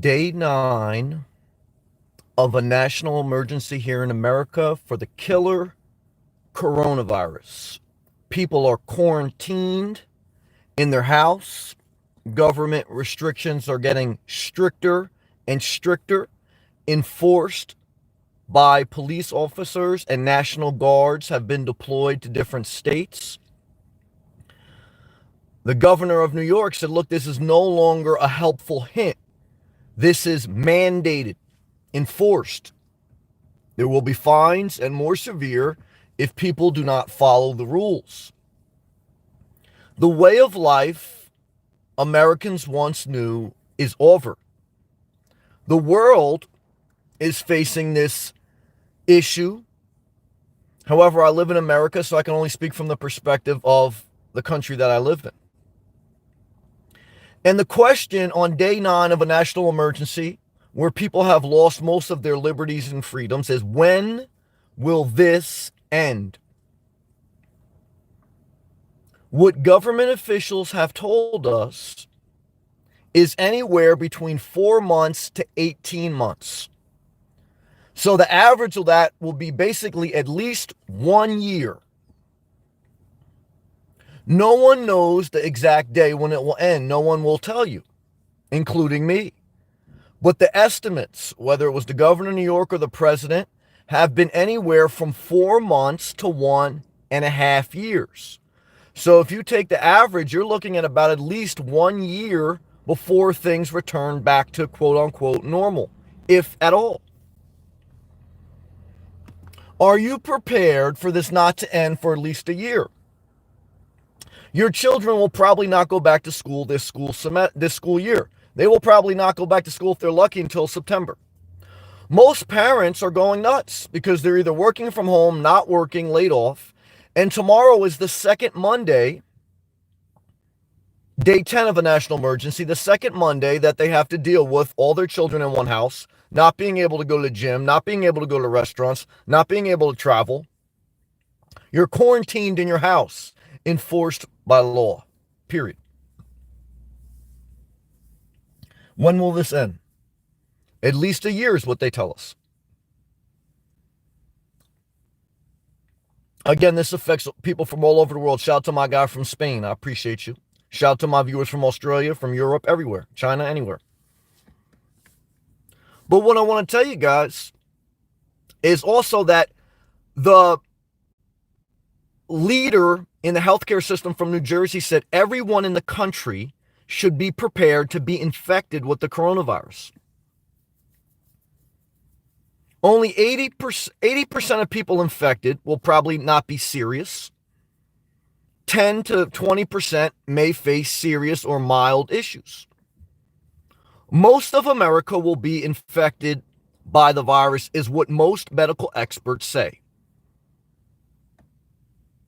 Day 9 of a national emergency here in America for the killer coronavirus. People are quarantined in their house. Government restrictions are getting stricter and stricter, enforced by police officers, and National Guards have been deployed to different states. The governor of New York said, look, this is no longer a helpful hint. This is mandated, enforced. There will be fines and more severe if people do not follow the rules. The way of life Americans once knew is over. The world is facing this issue. However, I live in America, so I can only speak from the perspective of the country that I live in. And the question on day 9 of a national emergency, where people have lost most of their liberties and freedoms, is when will this end? What government officials have told us is anywhere between 4 months to 18 months. So the average of that will be basically at least 1 year. No one knows the exact day when it will end. No one will tell you, including me. But the estimates, whether it was the governor of New York or the president, have been anywhere from 4 months to 1.5 years. So if you take the average, you're looking at about at least 1 year before things return back to quote unquote normal, if at all. Are you prepared for this not to end for at least a year? Your children will probably not go back to school this school year. They will probably not go back to school if they're lucky until September. Most parents are going nuts because they're either working from home, not working, laid off, and tomorrow is the second Monday, day 10 of a national emergency, the second Monday that they have to deal with all their children in one house, not being able to go to the gym, not being able to go to restaurants, not being able to travel. You're quarantined in your house, enforced by law, period. When will this end? At least a year is what they tell us. Again, this affects people from all over the world. Shout out to my guy from Spain. I appreciate you. Shout out to my viewers from Australia, from Europe, everywhere. China, anywhere. But what I want to tell you guys is also that the leader in the healthcare system from New Jersey said everyone in the country should be prepared to be infected with the coronavirus. Only 80% of people infected will probably not be serious. 10 to 20% may face serious or mild issues. Most of America will be infected by the virus, is what most medical experts say.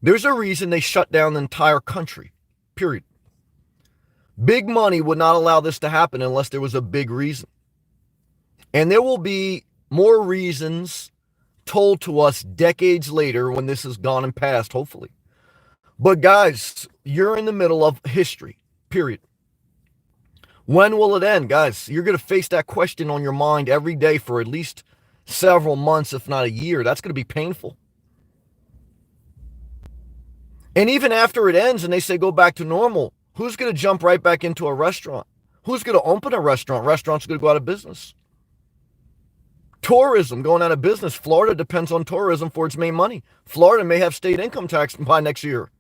There's a reason they shut down the entire country, period. Big money would not allow this to happen unless there was a big reason. And there will be more reasons told to us decades later when this is gone and past, hopefully. But guys, you're in the middle of history, period. When will it end, guys? You're going to face that question on your mind every day for at least several months, if not a year. That's going to be painful. And even after it ends and they say go back to normal, who's going to jump right back into a restaurant? Who's going to open a restaurant? Restaurants are going to go out of business. Tourism going out of business. Florida depends on tourism for its main money. Florida may have state income tax by next year.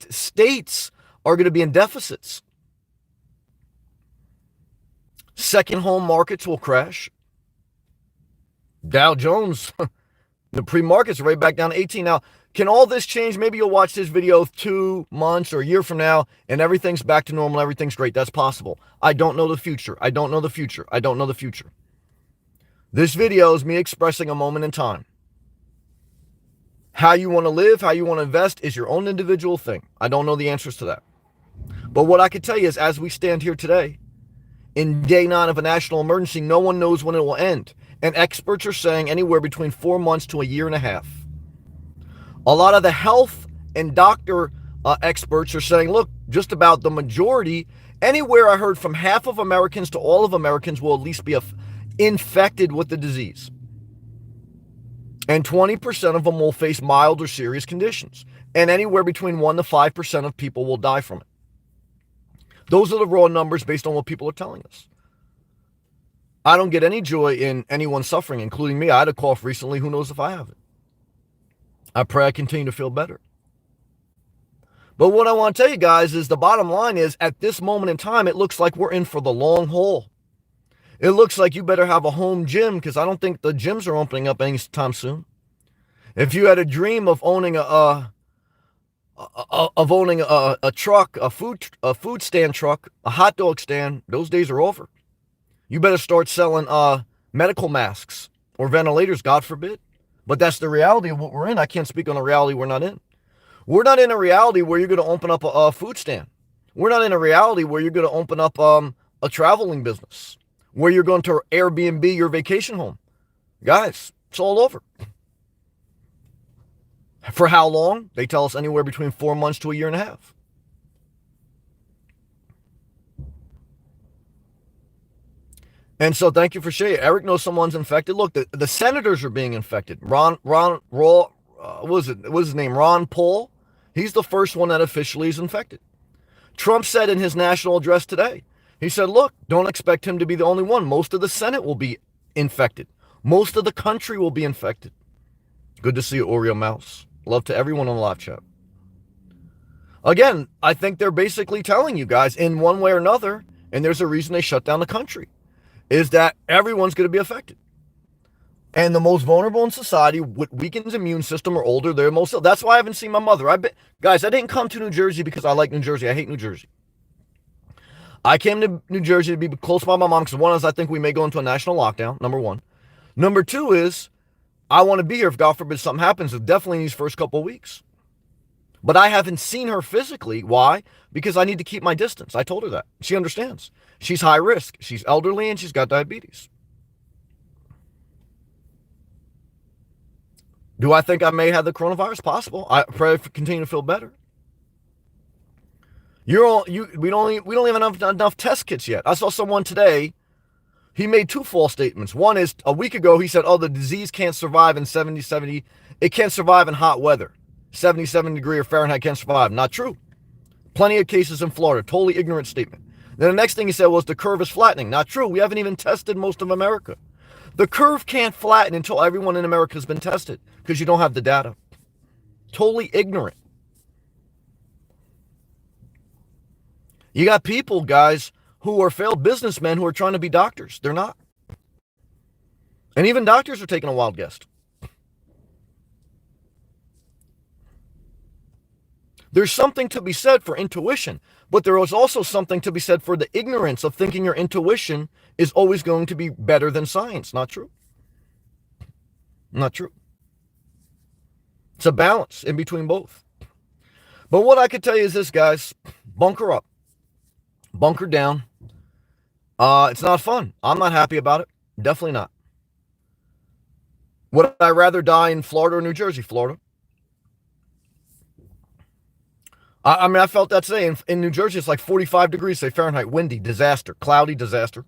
States are going to be in deficits. Second home markets will crash. Dow Jones, the pre-market's right back down to 18 now. Can all this change? Maybe you'll watch this video 2 months or a year from now and everything's back to normal, everything's great. That's possible. I don't know the future. I don't know the future. I don't know the future. This video is me expressing a moment in time. How you want to live, how you want to invest is your own individual thing. I don't know the answers to that. But what I can tell you is as we stand here today, in day 9 of a national emergency, no one knows when it will end. And experts are saying anywhere between 4 months to a year and a half. A lot of the health and doctor experts are saying, look, just about the majority Anywhere I heard from half of Americans to all of Americans will at least be infected with the disease. And 20% of them will face mild or serious conditions. And anywhere between 1 to 5% of people will die from it. Those are the raw numbers based on what people are telling us. I don't get any joy in anyone suffering, including me. I had a cough recently. Who knows if I have it? I pray I continue to feel better. But what I want to tell you guys is the bottom line is at this moment in time, it looks like we're in for the long haul. It looks like you better have a home gym because I don't think the gyms are opening up anytime soon. If you had a dream of owning a truck, a food stand truck, a hot dog stand, those days are over. You better start selling medical masks or ventilators, God forbid. But that's the reality of what we're in. I can't speak on the reality we're not in. We're not in a reality where you're going to open up a food stand. We're not in a reality where you're going to open up a traveling business, where you're going to Airbnb your vacation home. Guys, it's all over. For how long? They tell us anywhere between 4 months to a year and a half. And so thank you for sharing. Eric knows someone's infected. Look, the senators are being infected. Ron what was his name? Ron Paul. He's the first one that officially is infected. Trump said in his national address today, he said, look, don't expect him to be the only one. Most of the Senate will be infected. Most of the country will be infected. Good to see you, Oreo Mouse. Love to everyone on the live chat. Again, I think they're basically telling you guys in one way or another, and there's a reason they shut down the country, is that everyone's going to be affected. And the most vulnerable in society with weakened immune system or older, they're most ill. That's why I haven't seen my mother. Guys, I didn't come to New Jersey because I like New Jersey. I hate New Jersey. I came to New Jersey to be close by my mom because one is I think we may go into a national lockdown, number one. Number two is I want to be here if God forbid something happens, definitely in these first couple of weeks. But I haven't seen her physically. Why? Because I need to keep my distance. I told her that. She understands. She's high risk. She's elderly and she's got diabetes. Do I think I may have the coronavirus? Possible. I pray to continue to feel better. We don't even have enough test kits yet. I saw someone today. He made two false statements. One is a week ago he said, "Oh, the disease can't survive in 70. It can't survive in hot weather. 77 degree or Fahrenheit can't survive." Not true. Plenty of cases in Florida. Totally ignorant statement. Then the next thing he said was the curve is flattening. Not true. We haven't even tested most of America. The curve can't flatten until everyone in America has been tested because you don't have the data. Totally ignorant. You got people, guys, who are failed businessmen who are trying to be doctors. They're not. And even doctors are taking a wild guess. There's something to be said for intuition, but there is also something to be said for the ignorance of thinking your intuition is always going to be better than science. Not true. Not true. It's a balance in between both. But what I could tell you is this, guys, bunker up, bunker down. It's not fun. I'm not happy about it. Definitely not. Would I rather die in Florida or New Jersey? Florida. I mean, I felt that today. In New Jersey, it's like 45 degrees, say Fahrenheit, windy, disaster, cloudy, disaster.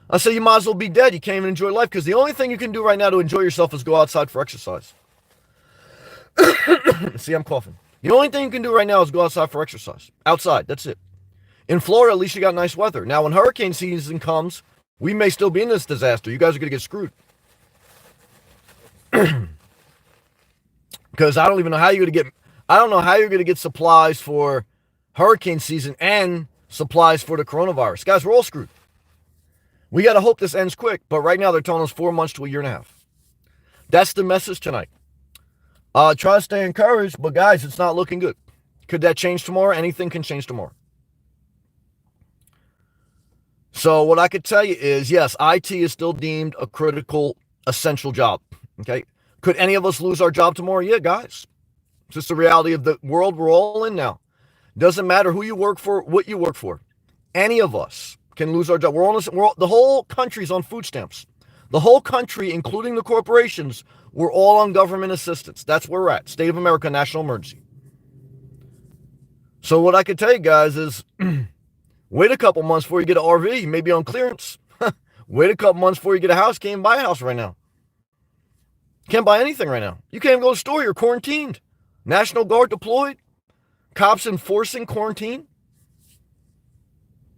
I say you might as well be dead. You can't even enjoy life because the only thing you can do right now to enjoy yourself is go outside for exercise. See, I'm coughing. The only thing you can do right now is go outside for exercise. Outside, that's it. In Florida, at least you got nice weather. Now, when hurricane season comes, we may still be in this disaster. You guys are going to get screwed. Because I don't even know how you're going to get... I don't know how you're going to get supplies for hurricane season and supplies for the coronavirus. Guys, we're all screwed. We got to hope this ends quick, but right now they're telling us 4 months to a year and a half. That's the message tonight. Try to stay encouraged, but guys, it's not looking good. Could that change tomorrow? Anything can change tomorrow. So what I could tell you is, yes, IT is still deemed a critical, essential job. Okay? Could any of us lose our job tomorrow? Yeah, guys. It's just the reality of the world we're all in now. Doesn't matter who you work for, what you work for. Any of us can lose our job. The whole country's on food stamps. The whole country, including the corporations, we're all on government assistance. That's where we're at. State of America, national emergency. So what I could tell you guys is Wait a couple months before you get an RV, maybe on clearance. Wait a couple months before you get a house. Can't even buy a house right now. Can't buy anything right now. You can't even go to the store. You're quarantined. National Guard deployed. Cops enforcing quarantine.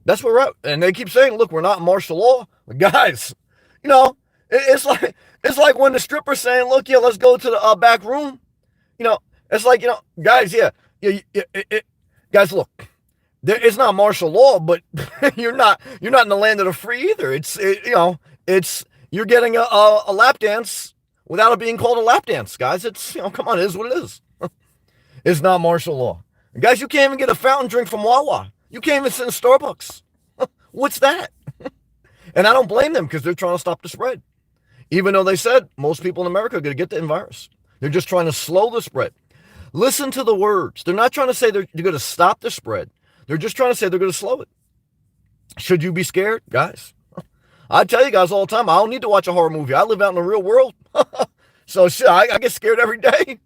That's where we're at. And they keep saying, look, we're not in martial law. But guys, you know, it's like when the stripper's saying, look, yeah, let's go to the back room. You know, it's like, you know, guys, guys, look, it's not martial law, but you're not in the land of the free either. You're getting a lap dance without it being called a lap dance, guys. It's, you know, come on, it is what it is. It's not martial law. Guys, you can't even get a fountain drink from Wawa. You can't even sit in Starbucks. What's that? And I don't blame them because they're trying to stop the spread. Even though they said most people in America are going to get the virus. They're just trying to slow the spread. Listen to the words. They're not trying to say they're going to stop the spread. They're just trying to say they're going to slow it. Should you be scared? Guys, I tell you guys all the time, I don't need to watch a horror movie. I live out in the real world. So shit, I get scared every day.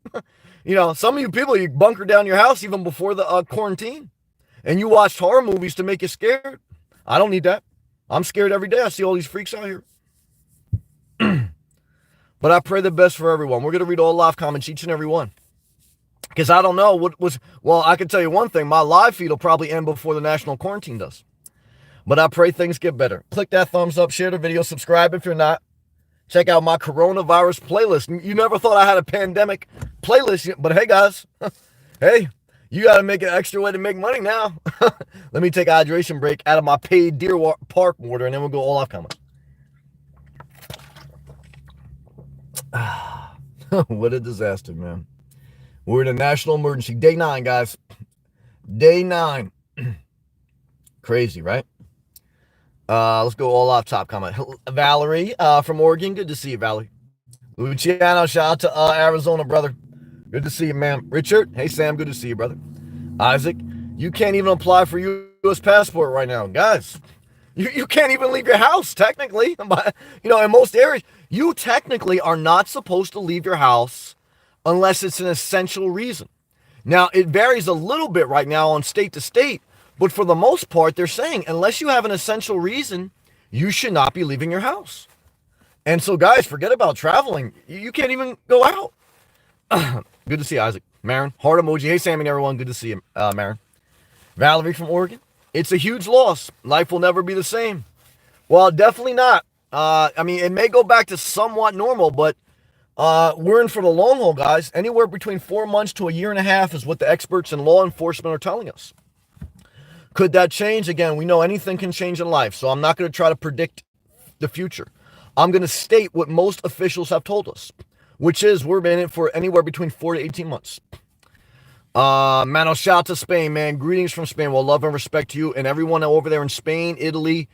You know, some of you people, you bunker down your house even before the quarantine. And you watched horror movies to make you scared. I don't need that. I'm scared every day. I see all these freaks out here. But I pray the best for everyone. We're going to read all live comments, each and every one. Because I don't know what was, well, I can tell you one thing. My live feed will probably end before the national quarantine does. But I pray things get better. Click that thumbs up, share the video, subscribe if you're not. Check out my coronavirus playlist. You never thought I had a pandemic playlist, but hey, guys. Hey, you got to make an extra way to make money now. Let me take a hydration break out of my paid Deer Park water, and then we'll go all live comments. What a disaster, man. We're in a national emergency. Day 9, guys. Day 9. Crazy, right? Let's go all off top comment. Valerie from Oregon. Good to see you, Valerie. Luciano, shout out to Arizona, brother. Good to see you, man. Richard, hey, Sam, good to see you, brother. Isaac, you can't even apply for U.S. passport right now. Guys, you can't even leave your house, technically. You know, in most areas, you technically are not supposed to leave your house unless it's an essential reason. Now, it varies a little bit right now on state to state, but for the most part, they're saying unless you have an essential reason, you should not be leaving your house. And so, guys, forget about traveling. You can't even go out. Good to see you, Isaac. Marin, heart emoji. Hey, Sammy and everyone. Good to see you, Marin. Valerie from Oregon. It's a huge loss. Life will never be the same. Well, definitely not. I mean, it may go back to somewhat normal, but we're in for the long haul, guys. Anywhere between 4 months to a year and a half is what the experts in law enforcement are telling us. Could that change? Again, we know anything can change in life, so I'm not going to try to predict the future. I'm going to state what most officials have told us, which is we're in it for anywhere between 4 to 18 months. Mano, shout out to Spain, man. Greetings from Spain. Well, love and respect to you and everyone over there in Spain, Italy,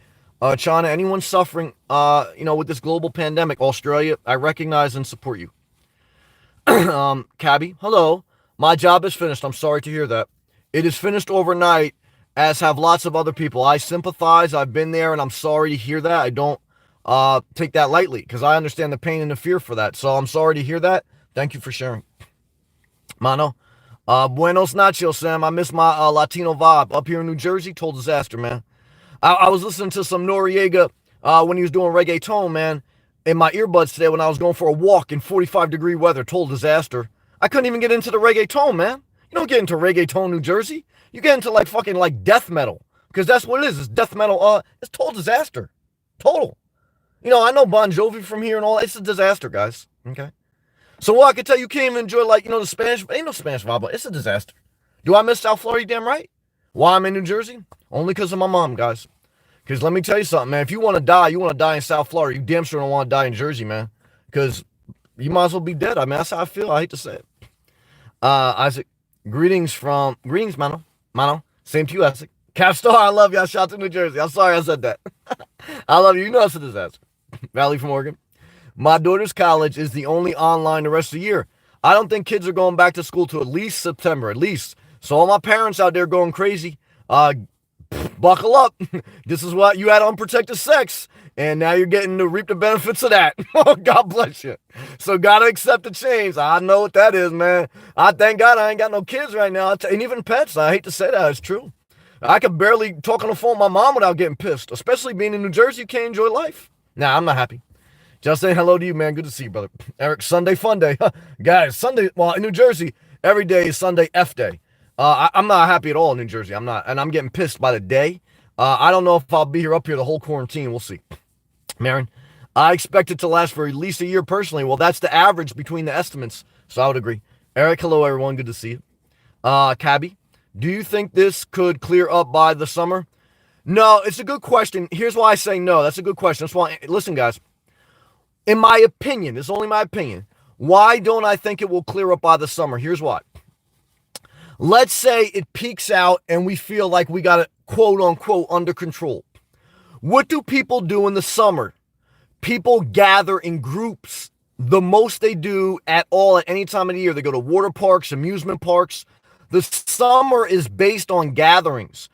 China, anyone suffering, with this global pandemic. Australia, I recognize and support you. Cabby, hello. My job is finished. I'm sorry to hear that. It is finished overnight, as have lots of other people. I sympathize. I've been there, and I'm sorry to hear that. I don't take that lightly because I understand the pain and the fear for that. So I'm sorry to hear that. Thank you for sharing. Mano. Buenos nachos, Sam. I miss my Latino vibe. Up here in New Jersey, total disaster, man. I was listening to some Noriega when he was doing reggaeton, man, in my earbuds today when I was going for a walk in 45-degree weather. Total disaster. I couldn't even get into the reggaeton, man. You don't get into reggaeton, New Jersey. You get into fucking death metal because that's what it is. It's death metal. It's total disaster. Total. You know, I know Bon Jovi from here and all. It's a disaster, guys. Okay. So what I can tell you, can't even enjoy the Spanish. Ain't no Spanish vibe, but it's a disaster. Do I miss South Florida? Damn right. Why I'm in New Jersey? Only because of my mom, guys. Because let me tell you something, man. If you want to die, you want to die in South Florida. You damn sure don't want to die in Jersey, man. Because you might as well be dead. I mean, that's how I feel. I hate to say it. Isaac, greetings, Mano. Mano, same to you, Isaac. Capstar, I love you. I shout to New Jersey. I'm sorry I said that. I love you. You know it's a disaster. Valley from Oregon. My daughter's college is the only online the rest of the year. I don't think kids are going back to school to at least September, at least. So all my parents out there going crazy, buckle up. This is what you had unprotected sex, and now you're getting to reap the benefits of that. God bless you. So gotta accept the change. I know what that is, man. I thank God I ain't got no kids right now, and even pets. I hate to say that, it's true. I could barely talk on the phone with my mom without getting pissed, especially being in New Jersey. You can't enjoy life. Nah, I'm not happy. Just saying hello to you, man. Good to see you, brother. Eric, Sunday fun day. Guys, Sunday, well, in New Jersey, every day is Sunday F day. I'm not happy at all in New Jersey. I'm not. And I'm getting pissed by the day. I don't know if I'll be here up here the whole quarantine. We'll see. Marin, I expect it to last for at least a year personally. Well, that's the average between the estimates. So I would agree. Eric, hello, everyone. Good to see you. Cabby, do you think this could clear up by the summer? No, it's a good question. Here's why I say no. That's a good question. That's why, listen, guys. In my opinion, it's only my opinion. Why don't I think it will clear up by the summer? Here's why. Let's say it peaks out and we feel like we got it, quote unquote, under control. What do people do in the summer? People gather in groups the most they do at all at any time of the year. They go to water parks, amusement parks. The summer is based on gatherings.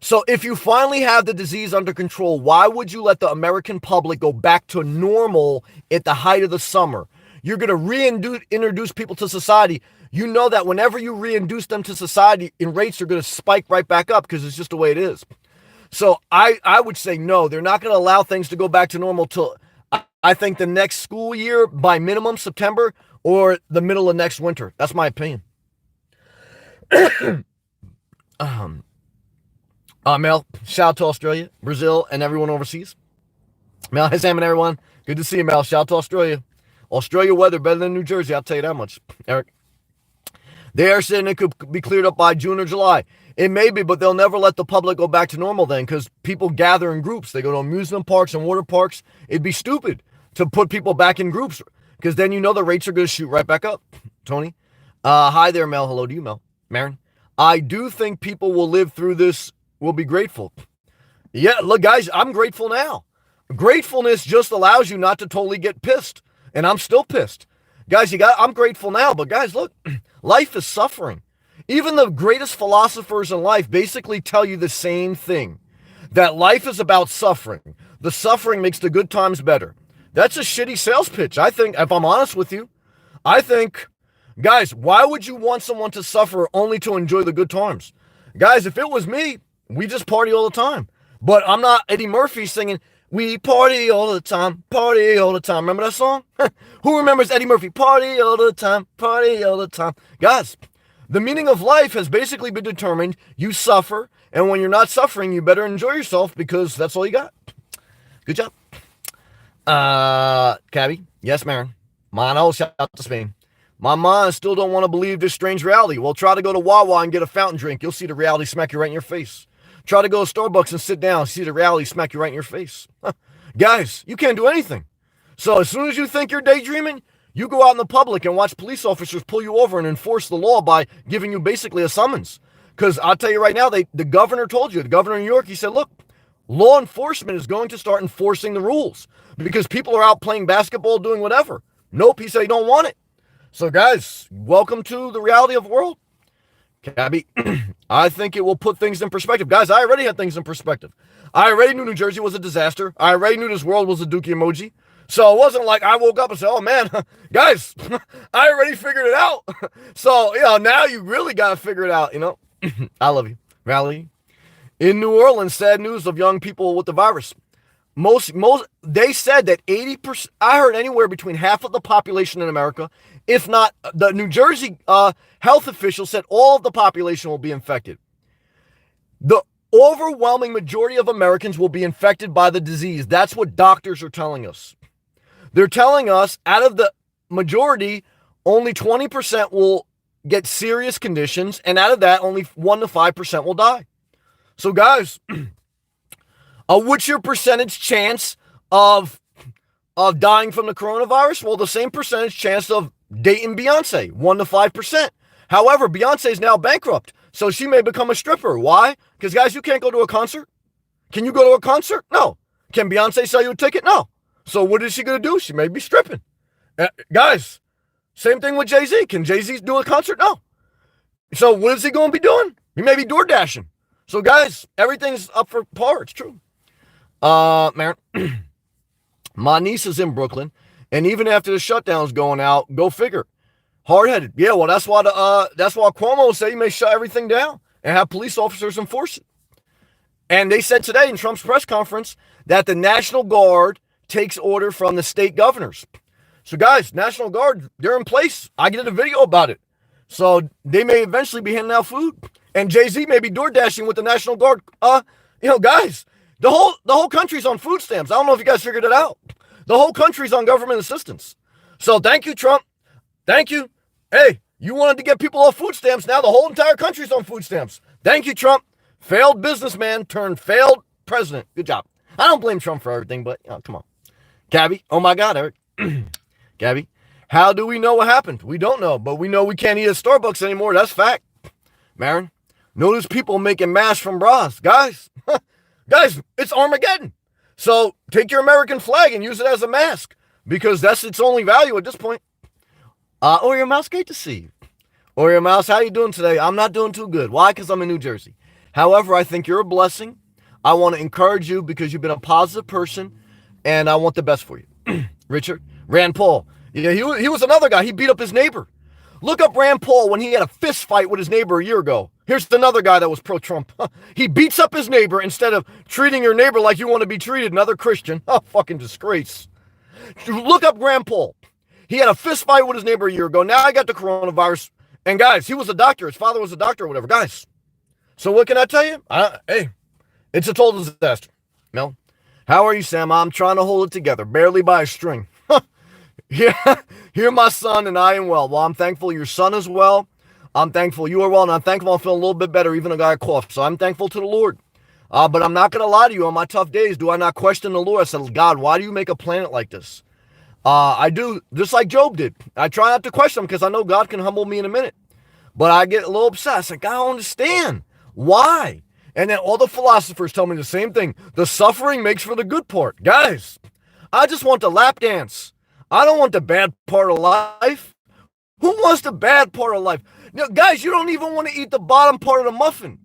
So if you finally have the disease under control, why would you let the American public go back to normal at the height of the summer? You're going to reintroduce people to society. You know that whenever you reintroduce them to society, rates are going to spike right back up because it's just the way it is. So I would say no, they're not going to allow things to go back to normal till I think the next school year by minimum September or the middle of next winter. That's my opinion. Mel, shout out to Australia, Brazil, and everyone overseas. Mel, hey Sam and everyone. Good to see you, Mel. Shout out to Australia. Australia weather better than New Jersey, I'll tell you that much. Eric. They are saying it could be cleared up by June or July. It may be, but they'll never let the public go back to normal then because people gather in groups. They go to amusement parks and water parks. It'd be stupid to put people back in groups because then you know the rates are going to shoot right back up. Tony. Hi there, Mel. Hello to you, Mel. Marin. I do think people will live through this, will be grateful. Yeah, look, guys, I'm grateful now. Gratefulness just allows you not to totally get pissed. And I'm still pissed. Guys, I'm grateful now, but guys, look, life is suffering. Even the greatest philosophers in life basically tell you the same thing, that life is about suffering. The suffering makes the good times better. That's a shitty sales pitch. I think, if I'm honest with you, I think, guys, why would you want someone to suffer only to enjoy the good times? Guys, if it was me, we just party all the time. But I'm not Eddie Murphy singing, we party all the time, party all the time. Remember that song? Who remembers Eddie Murphy? Party all the time, party all the time. Guys, the meaning of life has basically been determined. You suffer, and when you're not suffering, you better enjoy yourself because that's all you got. Good job. Cabby, yes, Marin. Mono, shout out to Spain. My mind still don't want to believe this strange reality. Well, try to go to Wawa and get a fountain drink. You'll see the reality smack you right in your face. Try to go to Starbucks and sit down. See the reality smack you right in your face. Guys, you can't do anything. So as soon as you think you're daydreaming, you go out in the public and watch police officers pull you over and enforce the law by giving you basically a summons. Because I'll tell you right now, the governor told you, the governor of New York, he said, look, law enforcement is going to start enforcing the rules because people are out playing basketball, doing whatever. Nope, he said he don't want it. So guys, welcome to the reality of the world. Cabby, I think it will put things in perspective. Guys, I already had things in perspective. I already knew New Jersey was a disaster. I already knew this world was a dookie emoji. So it wasn't like I woke up and said, oh man, guys, I already figured it out. So, now you really got to figure it out, I love you. Valerie. In New Orleans, sad news of young people with the virus. Most, they said that 80%, I heard anywhere between half of the population in America, if not, the New Jersey health officials said all of the population will be infected. The overwhelming majority of Americans will be infected by the disease. That's what doctors are telling us. They're telling us out of the majority, only 20% will get serious conditions, and out of that, only 1 to 5% will die. So guys, what's your percentage chance of dying from the coronavirus? Well, the same percentage chance of dating Beyonce, 1 to 5%. However, Beyonce is now bankrupt, so she may become a stripper. Why? Because, guys, you can't go to a concert. Can you go to a concert? No. Can Beyonce sell you a ticket? No. So what is she going to do? She may be stripping. Guys, same thing with Jay-Z. Can Jay-Z do a concert? No. So what is he going to be doing? He may be door dashing. So, guys, everything's up for par. It's true. Marin, my niece is in Brooklyn, and even after the shutdown's going out, go figure. Hard-headed. Yeah, well, that's why Cuomo said he may shut everything down and have police officers enforce it. And they said today in Trump's press conference that the National Guard takes order from the state governors. So guys, National Guard, they're in place. I did a video about it. So they may eventually be handing out food. And Jay-Z may be door dashing with the National Guard. Guys, the whole country's on food stamps. I don't know if you guys figured it out. The whole country's on government assistance. So thank you, Trump. Thank you. Hey, you wanted to get people off food stamps. Now the whole entire country's on food stamps. Thank you, Trump. Failed businessman turned failed president. Good job. I don't blame Trump for everything, but come on. Gabby, oh my God, Eric. Gabby, how do we know what happened? We don't know, but we know we can't eat at Starbucks anymore. That's fact. Marin, notice people making masks from bras. Guys, it's Armageddon. So take your American flag and use it as a mask because that's its only value at this point. Oreo Mouse, great to see you. Oreo Mouse, how you doing today? I'm not doing too good. Why? Because I'm in New Jersey. However, I think you're a blessing. I want to encourage you because you've been a positive person, and I want the best for you. Richard, Rand Paul. Yeah, he was another guy. He beat up his neighbor. Look up Rand Paul when he had a fist fight with his neighbor a year ago. Here's another guy that was pro-Trump. He beats up his neighbor instead of treating your neighbor like you want to be treated, another Christian. Oh, fucking disgrace. Look up Rand Paul. He had a fist fight with his neighbor a year ago. Now I got the coronavirus. And guys, he was a doctor. His father was a doctor or whatever. Guys, so what can I tell you? Hey, it's a total disaster. Mel, how are you, Sam? I'm trying to hold it together, barely by a string. Yeah, here my son and I am well. Well, I'm thankful your son is well. I'm thankful you are well, and I'm thankful I'm feeling a little bit better, even though I coughed. So I'm thankful to the Lord. But I'm not going to lie to you. On my tough days, do I not question the Lord? I said, God, why do you make a planet like this? I do, just like Job did. I try not to question him because I know God can humble me in a minute. But I get a little upset. I said, God, I don't understand. Why? And then all the philosophers tell me the same thing. The suffering makes for the good part. Guys, I just want the lap dance. I don't want the bad part of life. Who wants the bad part of life? Guys, you don't even want to eat the bottom part of the muffin.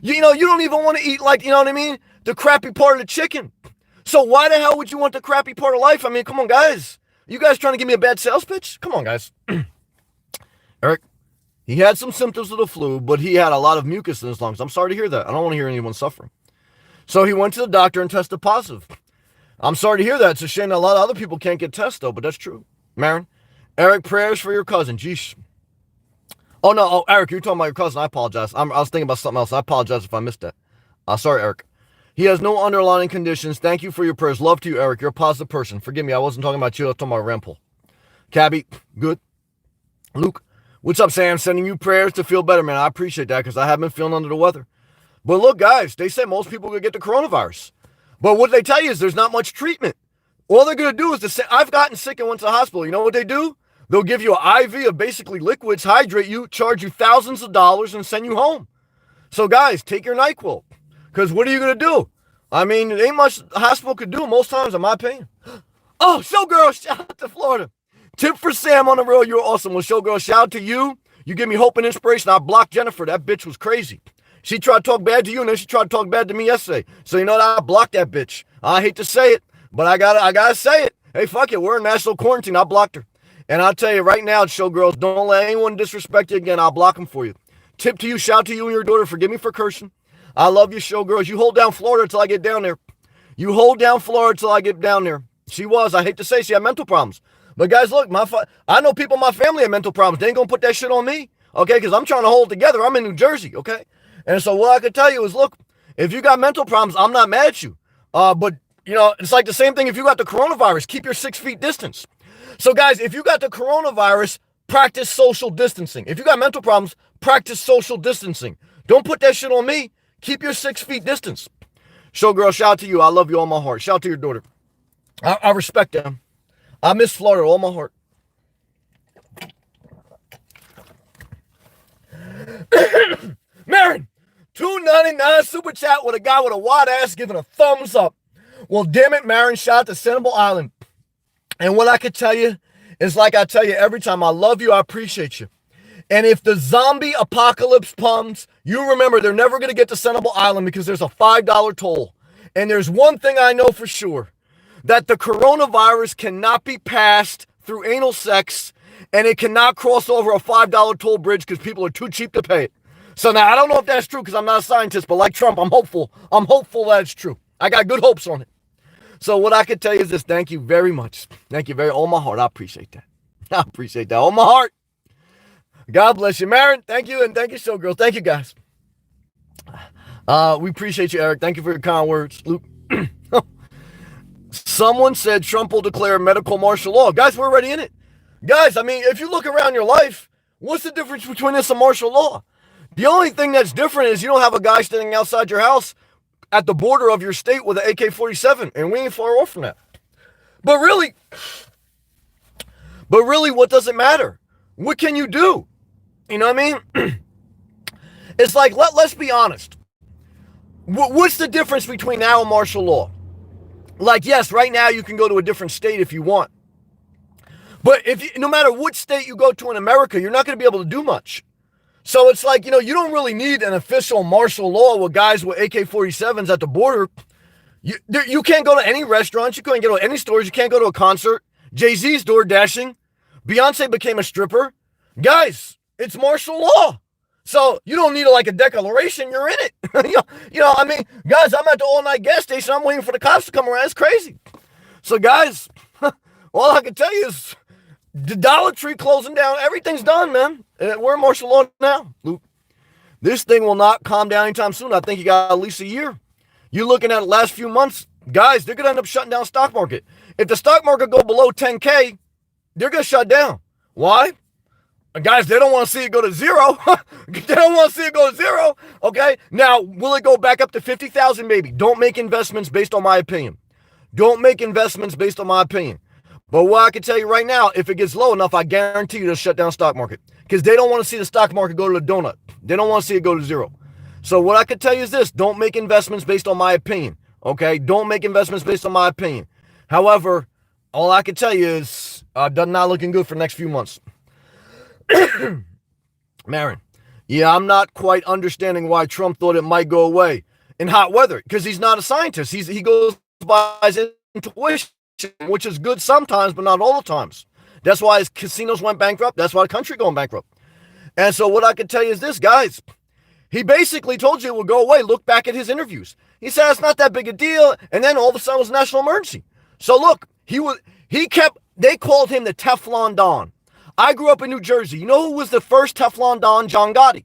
You don't even want to eat, like, you know what I mean? The crappy part of the chicken. So why the hell would you want the crappy part of life? I mean, come on, guys. You guys trying to give me a bad sales pitch? Come on, guys. Eric, he had some symptoms of the flu, but he had a lot of mucus in his lungs. I'm sorry to hear that. I don't want to hear anyone suffering. So he went to the doctor and tested positive. I'm sorry to hear that. It's a shame that a lot of other people can't get tests, though, but that's true. Marin, Eric, prayers for your cousin. Jeez. Oh, no. Oh, Eric, you're talking about your cousin. I apologize. I was thinking about something else. I apologize if I missed that. Sorry, Eric. He has no underlying conditions. Thank you for your prayers. Love to you, Eric. You're a positive person. Forgive me. I wasn't talking about you. I was talking about Rand Paul. Cabby, good. Luke, what's up, Sam? Sending you prayers to feel better, man. I appreciate that because I have been feeling under the weather. But look, guys, they say most people could get the coronavirus. But what they tell you is there's not much treatment. All they're going to do is I've gotten sick and went to the hospital. You know what they do? They'll give you an IV of basically liquids, hydrate you, charge you thousands of dollars, and send you home. So, guys, take your NyQuil. Because what are you going to do? I mean, it ain't much the hospital could do most times, in my opinion. Oh, Showgirl, shout out to Florida. Tip for Sam on the road. You're awesome. Well, Showgirl, shout out to you. You give me hope and inspiration. I blocked Jennifer. That bitch was crazy. She tried to talk bad to you, and then she tried to talk bad to me yesterday. So you know what? I blocked that bitch. I hate to say it, but I gotta say it. Hey, fuck it. We're in national quarantine. I blocked her. And I'll tell you right now, Showgirls, don't let anyone disrespect you again. I'll block them for you. Tip to you, shout to you and your daughter. Forgive me for cursing. I love you, Showgirls. You hold down Florida till I get down there. You hold down Florida till I get down there. I hate to say, she had mental problems. But guys, look, I know people in my family have mental problems. They ain't gonna put that shit on me, okay? Because I'm trying to hold it together. I'm in New Jersey, okay? And so what I could tell you is, look, if you got mental problems, I'm not mad at you. But, it's like the same thing if you got the coronavirus. Keep your 6 feet distance. So, guys, if you got the coronavirus, practice social distancing. If you got mental problems, practice social distancing. Don't put that shit on me. Keep your 6 feet distance. Showgirl, shout out to you. I love you all my heart. Shout out to your daughter. I respect them. I miss Florida all my heart. Marin, $2.99 super chat with a guy with a wide ass giving a thumbs up. Well, damn it, Marin, shout out to Sanibel Island. And what I could tell you is like I tell you every time, I love you, I appreciate you. And if the zombie apocalypse comes, you remember they're never going to get to Sanibel Island because there's a $5 toll. And there's one thing I know for sure, that the coronavirus cannot be passed through anal sex, and it cannot cross over a $5 toll bridge because people are too cheap to pay it. So now I don't know if that's true because I'm not a scientist, but like Trump, I'm hopeful. I'm hopeful that it's true. I got good hopes on it. So what I could tell you is this. Thank you very much. Thank you all my heart. I appreciate that. I appreciate that. All my heart. God bless you, Marin. Thank you, and thank you, Showgirl. Thank you, guys. We appreciate you, Eric. Thank you for your kind words, Luke. Someone said Trump will declare medical martial law. Guys, we're already in it. Guys, I mean, if you look around your life, what's the difference between this and martial law? The only thing that's different is you don't have a guy standing outside your house at the border of your state with an AK-47, and we ain't far off from that. But really, what does it matter? What can you do? You know what I mean? It's like, let's be honest. What's the difference between now and martial law? Like, yes, right now you can go to a different state if you want. But no matter what state you go to in America, you're not going to be able to do much. So it's like, you don't really need an official martial law with guys with AK-47s at the border. You can't go to any restaurants. You can't go to any stores. You can't go to a concert. Jay-Z's door dashing. Beyonce became a stripper. Guys, it's martial law. So you don't need a declaration. You're in it. I mean, guys, I'm at the all-night gas station. I'm waiting for the cops to come around. It's crazy. So, guys, all I can tell you is the Dollar Tree closing down. Everything's done, man. We're in martial law now, Luke. This thing will not calm down anytime soon. I think you got at least a year. You're looking at the last few months. Guys, they're going to end up shutting down the stock market. If the stock market go below 10K, they're going to shut down. Why? Guys, they don't want to see it go to zero. They don't want to see it go to zero. Okay? Now, will it go back up to 50,000? Maybe. Don't make investments based on my opinion. Don't make investments based on my opinion. But what I can tell you right now, if it gets low enough, I guarantee you they'll shut down the stock market. Because they don't want to see the stock market go to the donut. They don't want to see it go to zero. So what I can tell you is this. Don't make investments based on my opinion. Okay? Don't make investments based on my opinion. However, all I can tell you is not looking good for the next few months. Marin, yeah, I'm not quite understanding why Trump thought it might go away in hot weather, because he's not a scientist. He goes by his intuition, which is good sometimes, but not all the times. That's why his casinos went bankrupt. That's why the country going bankrupt. And so what I can tell you is this, guys. He basically told you it would go away. Look back at his interviews. He said it's not that big a deal, and then all of a sudden it was a national emergency. So look, they called him the Teflon Don. I grew up in New Jersey. You know who was the first Teflon Don? John Gotti.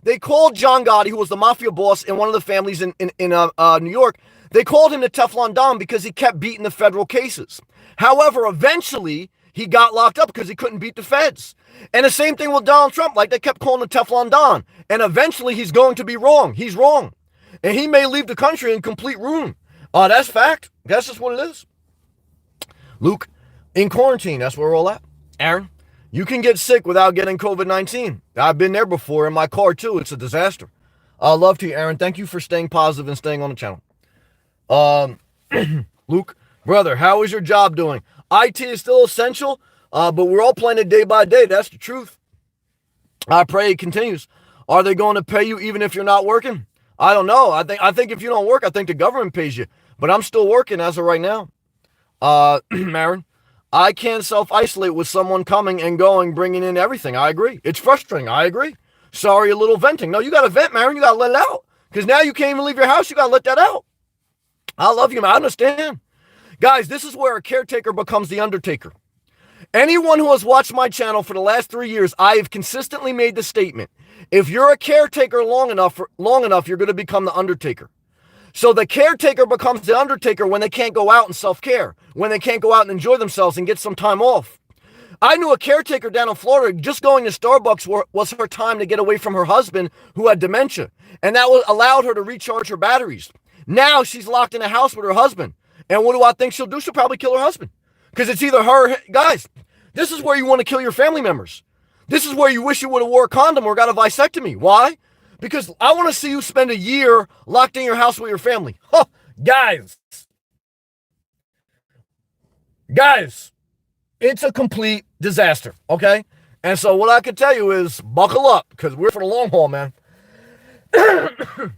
They called John Gotti, who was the mafia boss in one of the families in New York, they called him the Teflon Don because he kept beating the federal cases. However, eventually, he got locked up because he couldn't beat the feds. And the same thing with Donald Trump. Like, they kept calling him Teflon Don. And eventually, he's going to be wrong. He's wrong. And he may leave the country in complete ruin. That's fact. That's just what it is. Luke, in quarantine, that's where we're all at. Aaron, you can get sick without getting COVID-19. I've been there before in my car, too. It's a disaster. Love to you, Aaron. Thank you for staying positive and staying on the channel. Luke, brother, how is your job doing? IT is still essential, but we're all playing it day by day. That's the truth. I pray it continues. Are they going to pay you even if you're not working? I don't know. I think if you don't work, I think the government pays you. But I'm still working as of right now. Marin, I can't self-isolate with someone coming and going, bringing in everything. I agree. It's frustrating. I agree. Sorry, a little venting. No, you got to vent, Marin. You got to let it out. Because now you can't even leave your house. You got to let that out. I love you, man. I understand. Guys, this is where a caretaker becomes the undertaker. Anyone who has watched my channel for the last 3 years, I have consistently made the statement. If you're a caretaker long enough, you're going to become the undertaker. So the caretaker becomes the undertaker when they can't go out and self-care, when they can't go out and enjoy themselves and get some time off. I knew a caretaker down in Florida, just going to Starbucks was her time to get away from her husband who had dementia. And that allowed her to recharge her batteries. Now she's locked in a house with her husband. And what do I think she'll do? She'll probably kill her husband. Because it's either her, guys, this is where you want to kill your family members. This is where you wish you would have wore a condom or got a vasectomy. Why? Because I want to see you spend a year locked in your house with your family. Huh, guys, it's a complete disaster, okay? And so what I can tell you is buckle up, because we're for the long haul, man. I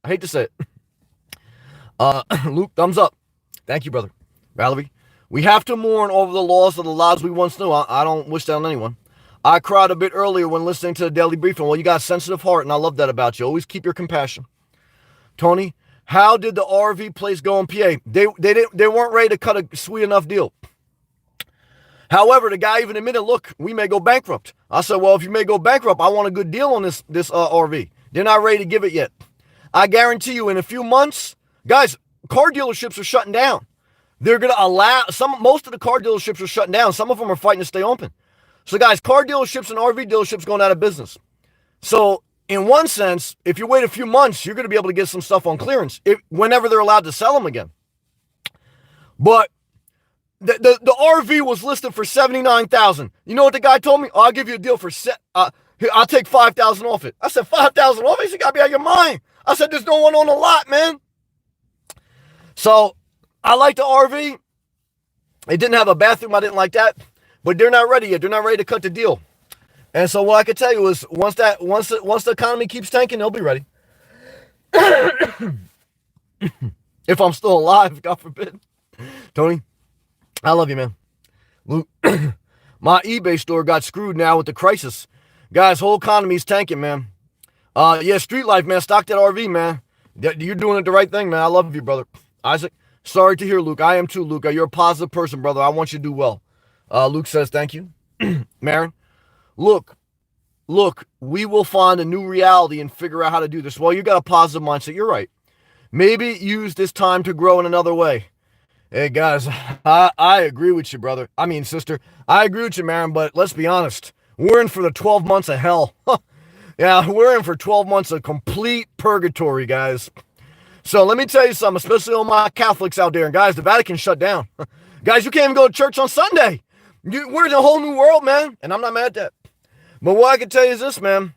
hate to say it. Luke, thumbs up. Thank you, brother. Valerie, we have to mourn over the loss of the lives we once knew. I don't wish that on anyone. I cried a bit earlier when listening to the Daily Briefing. Well, you got a sensitive heart, and I love that about you. Always keep your compassion. Tony, how did the RV place go in PA? They weren't ready to cut a sweet enough deal. However, the guy even admitted, look, we may go bankrupt. I said, well, if you may go bankrupt, I want a good deal on this RV. They're not ready to give it yet. I guarantee you in a few months, guys, car dealerships are shutting down. They're going to allow, most of the car dealerships are shutting down. Some of them are fighting to stay open. So guys, car dealerships and RV dealerships going out of business. So in one sense, if you wait a few months, you're going to be able to get some stuff on clearance whenever they're allowed to sell them again. But the RV was listed for $79,000. You know what the guy told me? Oh, I'll give you a deal for I'll take $5,000 off it. I said, $5,000 off it? You got to be out of your mind. I said, there's no one on the lot, man. So I like the RV. It didn't have a bathroom. I didn't like that. But they're not ready yet. They're not ready to cut the deal. And so what I could tell you is once the economy keeps tanking, they'll be ready. If I'm still alive, God forbid. Tony, I love you, man. Luke, my eBay store got screwed now with the crisis. Guys, whole economy's tanking, man. Yeah, street life, man. Stock that RV, man. You're doing it the right thing, man. I love you, brother. Isaac, sorry to hear, Luke. I am too, Luke. You're a positive person, brother. I want you to do well. Luke says, thank you. Marin, look, we will find a new reality and figure out how to do this. Well, you got a positive mindset. You're right. Maybe use this time to grow in another way. Hey, guys, I agree with you, brother. I mean, sister. I agree with you, Marin, but let's be honest. We're in for the 12 months of hell. Yeah, we're in for 12 months of complete purgatory, guys. So let me tell you something, especially all my Catholics out there. And guys, the Vatican shut down. Guys, you can't even go to church on Sunday. We're in a whole new world, man. And I'm not mad at that. But what I can tell you is this, man.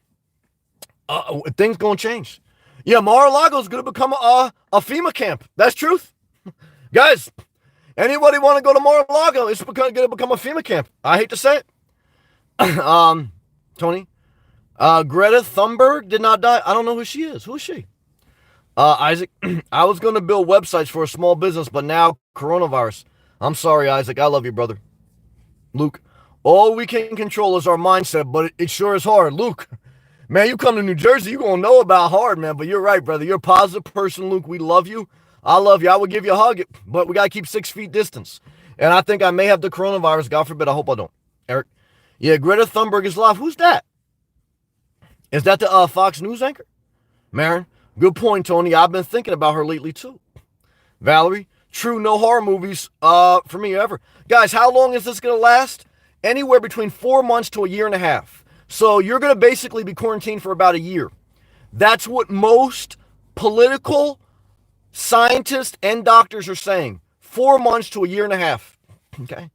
Things going to change. Yeah, Mar-a-Lago is going to become a FEMA camp. That's truth. Guys, anybody want to go to Mar-a-Lago, it's going to become a FEMA camp. I hate to say it. Tony, Greta Thunberg did not die. I don't know who she is. Who is she? Isaac, I was going to build websites for a small business, but now coronavirus. I'm sorry, Isaac. I love you, brother. Luke, all we can control is our mindset, but it sure is hard. Luke, man, you come to New Jersey, you're going to know about hard, man. But you're right, brother. You're a positive person, Luke. We love you. I love you. I would give you a hug, but we got to keep 6 feet distance. And I think I may have the coronavirus. God forbid. I hope I don't. Eric, yeah, Greta Thunberg is live. Who's that? Is that the Fox News anchor? Marin, good point, Tony. I've been thinking about her lately, too. Valerie, true, no horror movies for me ever. Guys, how long is this going to last? Anywhere between 4 months to a year and a half. So you're going to basically be quarantined for about a year. That's what most political scientists and doctors are saying. 4 months to a year and a half. Okay.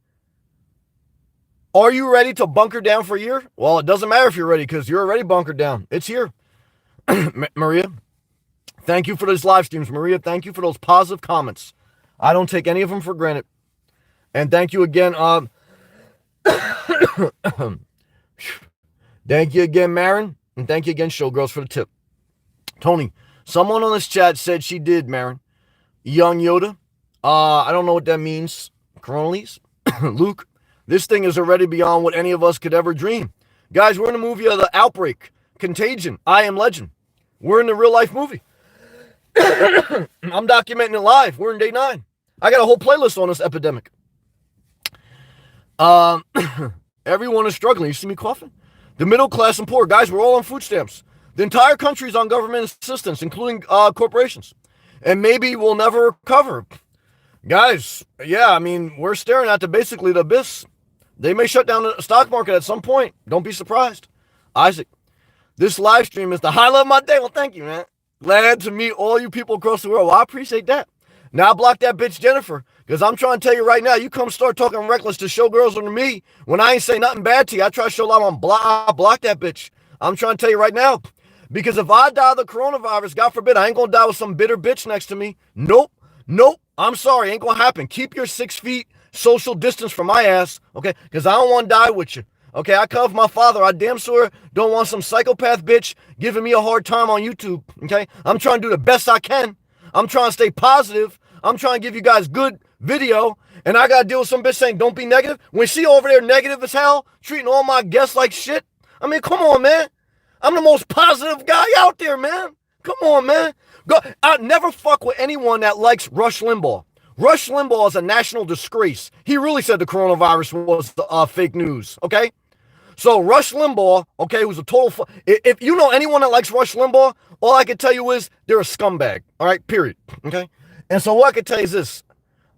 Are you ready to bunker down for a year? Well, it doesn't matter if you're ready because you're already bunkered down. It's here. Maria, thank you for those live streams. Maria, thank you for those positive comments. I don't take any of them for granted. And thank you again. Thank you again, Marin. And thank you again, Showgirls, for the tip. Tony, someone on this chat said she did, Marin. Young Yoda. I don't know what that means. Coronales. Luke, this thing is already beyond what any of us could ever dream. Guys, we're in a movie of The Outbreak, Contagion, I Am Legend. We're in the real life movie. I'm documenting it live. We're in day 9. I got a whole playlist on this epidemic. Everyone is struggling. You see me coughing? The middle class and poor. Guys, we're all on food stamps. The entire country is on government assistance, including corporations. And maybe we'll never recover. Guys, yeah, I mean, we're staring at basically the abyss. They may shut down the stock market at some point. Don't be surprised. Isaac, this live stream is the highlight of my day. Well, thank you, man. Glad to meet all you people across the world. Well, I appreciate that. Now block that bitch Jennifer, because I'm trying to tell you right now, you come start talking reckless to Showgirls or to me when I ain't say nothing bad to you. I try to show love on block that bitch. I'm trying to tell you right now, because if I die of the coronavirus, God forbid, I ain't going to die with some bitter bitch next to me. Nope. I'm sorry. Ain't going to happen. Keep your 6 feet social distance from my ass, okay? Because I don't want to die with you. Okay, I cover my father. I damn sure don't want some psychopath bitch giving me a hard time on YouTube, okay? I'm trying to do the best I can. I'm trying to stay positive. I'm trying to give you guys good video, and I gotta deal with some bitch saying don't be negative. When she over there negative as hell, treating all my guests like shit. I mean, come on, man. I'm the most positive guy out there, man. Come on, man. I never fuck with anyone that likes Rush Limbaugh. Rush Limbaugh is a national disgrace. He really said the coronavirus was fake news, okay? So Rush Limbaugh, okay, who's a total... If you know anyone that likes Rush Limbaugh, all I can tell you is they're a scumbag, all right, period, okay? And so what I can tell you is this.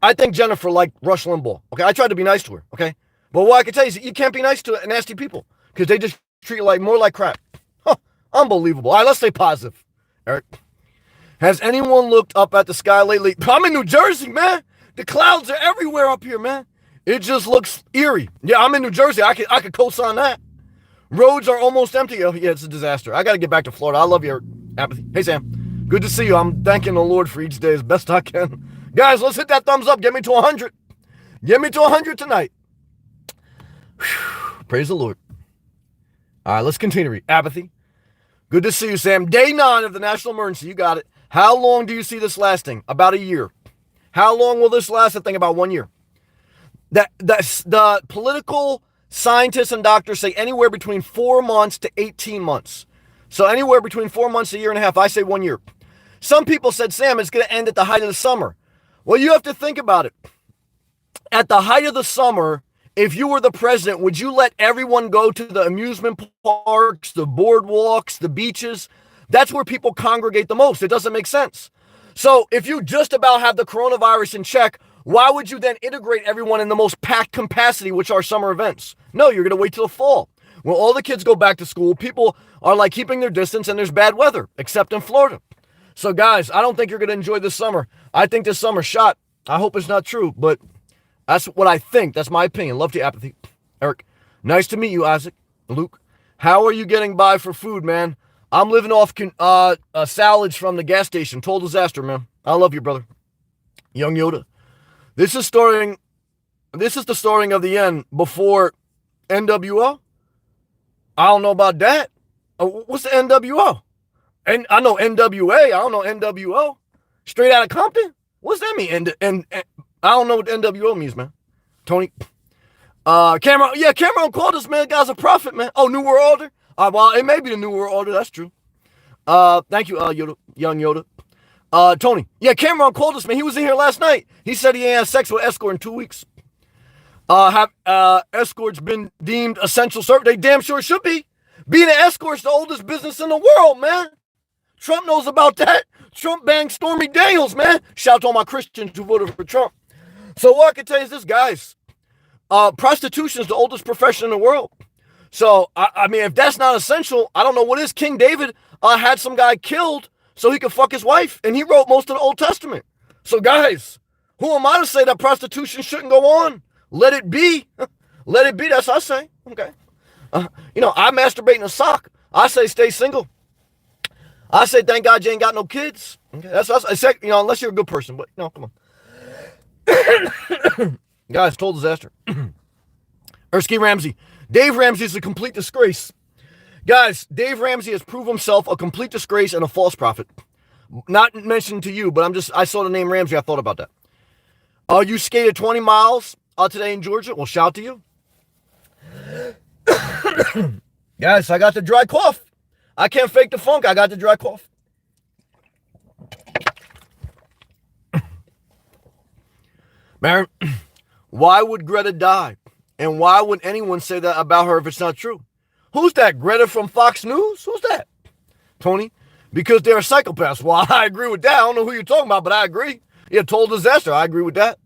I think Jennifer liked Rush Limbaugh, okay? I tried to be nice to her, okay? But what I can tell you is you can't be nice to nasty people because they just treat you like more like crap. Huh, unbelievable. All right, let's stay positive, Eric. Has anyone looked up at the sky lately? I'm in New Jersey, man. The clouds are everywhere up here, man. It just looks eerie. Yeah, I'm in New Jersey. I could co-sign that. Roads are almost empty. Oh, yeah, it's a disaster. I got to get back to Florida. I love your apathy. Hey, Sam. Good to see you. I'm thanking the Lord for each day as best I can. Guys, let's hit that thumbs up. Get me to 100. Get me to 100 tonight. Whew. Praise the Lord. All right, let's continue to read. Apathy. Good to see you, Sam. Day 9 of the national emergency. You got it. How long do you see this lasting? About a year. How long will this last? I think about 1 year. The political scientists and doctors say anywhere between 4 months to 18 months. So anywhere between 4 months to a year and a half. I say 1 year. Some people said, Sam, it's going to end at the height of the summer. Well, you have to think about it. At the height of the summer, if you were the president, would you let everyone go to the amusement parks, the boardwalks, the beaches? That's where people congregate the most. It doesn't make sense. So if you just about have the coronavirus in check, why would you then integrate everyone in the most packed capacity, which are summer events? No, you're going to wait till the fall. When all the kids go back to school, people are like keeping their distance and there's bad weather, except in Florida. So guys, I don't think you're going to enjoy this summer. I think this summer's shot. I hope it's not true, but that's what I think. That's my opinion. Love to apathy. Eric, nice to meet you, Isaac. Luke, how are you getting by for food, man? I'm living off salads from the gas station. Total disaster, man. I love you, brother. Young Yoda. This is the starting of the end before NWO. I don't know about that. What's the NWO? And I know NWA. I don't know NWO. Straight out of Compton. What's that mean? And I don't know what NWO means, man. Tony. Cameron. Yeah, Cameron called us, man. Guy's a prophet, man. Oh, New World Order. Well, it may be the New World Order. That's true. Thank you, Yoda, young Yoda. Tony. Yeah, Cameron called us, man. He was in here last night. He said he ain't had sex with escort in 2 weeks. Have escorts been deemed essential service? They damn sure should be. Being an escort's the oldest business in the world, man. Trump knows about that. Trump banged Stormy Daniels, man. Shout out to all my Christians who voted for Trump. So what I can tell you is this, guys. Prostitution is the oldest profession in the world. So, I mean, if that's not essential, I don't know what is. King David had some guy killed so he could fuck his wife, and he wrote most of the Old Testament. So, guys, who am I to say that prostitution shouldn't go on? Let it be. Let it be. That's what I say. Okay. I masturbate in a sock. I say stay single. I say thank God you ain't got no kids. Okay. That's what I say. Unless you're a good person. But, come on. Guys, total disaster. Erskine Ramsey. Dave Ramsey is a complete disgrace. Guys, Dave Ramsey has proved himself a complete disgrace and a false prophet. Not mentioned to you, but I saw the name Ramsey. I thought about that. You skated 20 miles today in Georgia. Well, shout to you. Guys, I got the dry cough. I can't fake the funk. I got the dry cough. Marin, why would Greta die? And why would anyone say that about her if it's not true? Who's that? Greta from Fox News? Who's that? Tony? Because they're psychopaths. Well, I agree with that. I don't know who you're talking about, but I agree. Yeah, total disaster. I agree with that.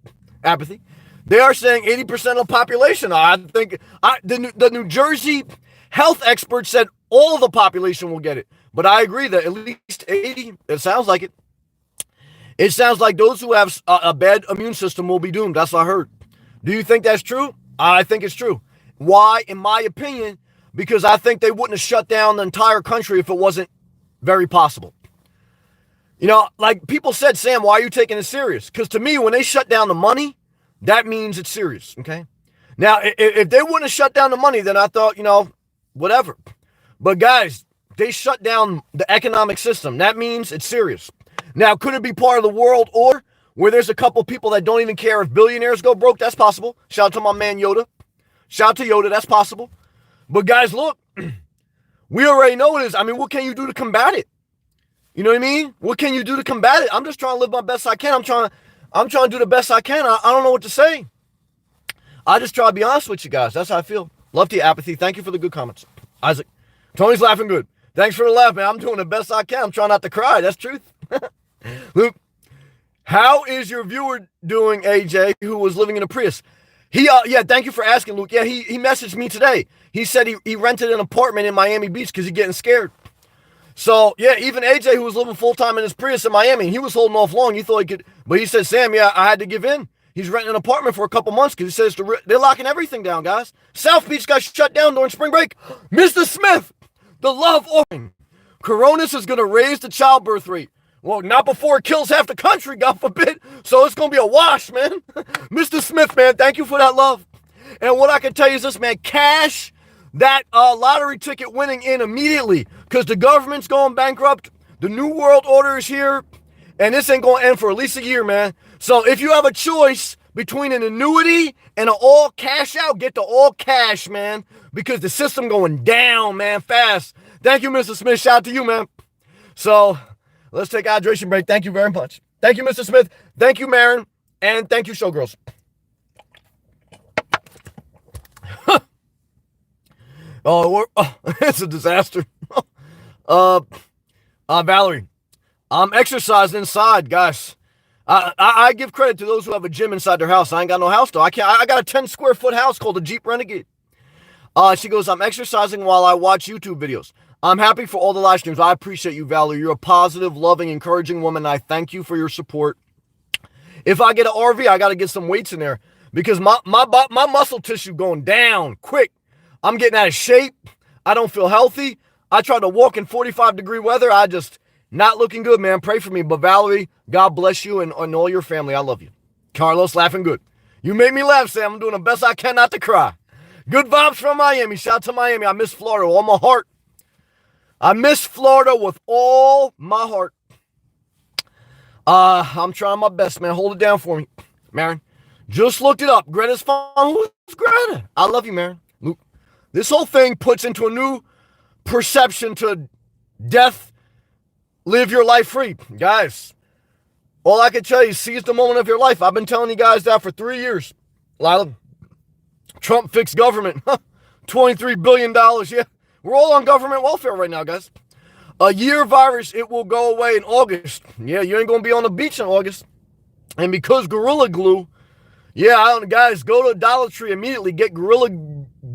Apathy. They are saying 80% of the population. I think the New Jersey health experts said all of the population will get it. But I agree that at least 80, it sounds like it. It sounds like those who have a bad immune system will be doomed. That's what I heard. Do you think that's true? I think it's true. Why? In my opinion, because I think they wouldn't have shut down the entire country if it wasn't very possible. Like people said, Sam, why are you taking it serious? Because to me, when they shut down the money, that means it's serious, okay? Now, if they wouldn't have shut down the money, then I thought, whatever. But guys, they shut down the economic system. That means it's serious. Now, could it be part of the world order where there's a couple people that don't even care if billionaires go broke. That's possible. Shout out to my man Yoda. Shout out to Yoda. That's possible. But guys, look, we already know it is. I mean, what can you do to combat it? You know what I mean? What can you do to combat it? I'm just trying to live my best I can. I'm trying to do the best I can. I don't know what to say. I just try to be honest with you guys. That's how I feel. Love to your apathy. Thank you for the good comments. Isaac. Tony's laughing good. Thanks for the laugh, man. I'm doing the best I can. I'm trying not to cry. That's truth. Luke, how is your viewer doing, AJ, who was living in a Prius? Yeah, thank you for asking, Luke. Yeah, he messaged me today. He said he rented an apartment in Miami Beach because he's getting scared. So, yeah, even AJ, who was living full-time in his Prius in Miami, he was holding off long. He thought he could, but he said, Sam, yeah, I had to give in. He's renting an apartment for a couple months because he says they're locking everything down, guys. South Beach got shut down during spring break. Mr. Smith, the love offering. Coronis is going to raise the childbirth rate. Well, not before it kills half the country, God forbid. So it's going to be a wash, man. Mr. Smith, man, thank you for that love. And what I can tell you is this, man, cash that lottery ticket winning in immediately because the government's going bankrupt. The New World Order is here, and this ain't going to end for at least a year, man. So if you have a choice between an annuity and an all cash out, get the all cash, man, because the system going down, man, fast. Thank you, Mr. Smith. Shout out to you, man. So let's take a hydration break. Thank you very much. Thank you, Mr. Smith. Thank you, Marin. And thank you, Showgirls. It's a disaster. Valerie, I'm exercising inside, guys. I give credit to those who have a gym inside their house. I ain't got no house, though. I got a 10 square foot house called a Jeep Renegade. She goes, I'm exercising while I watch YouTube videos. I'm happy for all the live streams. I appreciate you, Valerie. You're a positive, loving, encouraging woman. I thank you for your support. If I get an RV, I got to get some weights in there because my muscle tissue going down quick. I'm getting out of shape. I don't feel healthy. I tried to walk in 45-degree weather. I just not looking good, man. Pray for me. But Valerie, God bless you and all your family. I love you. Carlos, laughing good. You made me laugh, Sam. I'm doing the best I can not to cry. Good vibes from Miami. Shout out to Miami. I miss Florida with all my heart. I miss Florida with all my heart. I'm trying my best, man. Hold it down for me, Marin. Just looked it up. Greta's phone. Who's Greta? I love you, Marin. Luke, this whole thing puts into a new perception to death. Live your life free. Guys, all I can tell you, seize the moment of your life. I've been telling you guys that for 3 years. Lila, Trump fixed government. $23 billion. Yeah, we're all on government welfare right now, guys. A year virus, it will go away in August. Yeah, you ain't going to be on the beach in August. And because Gorilla Glue, yeah, guys, go to Dollar Tree immediately. Get Gorilla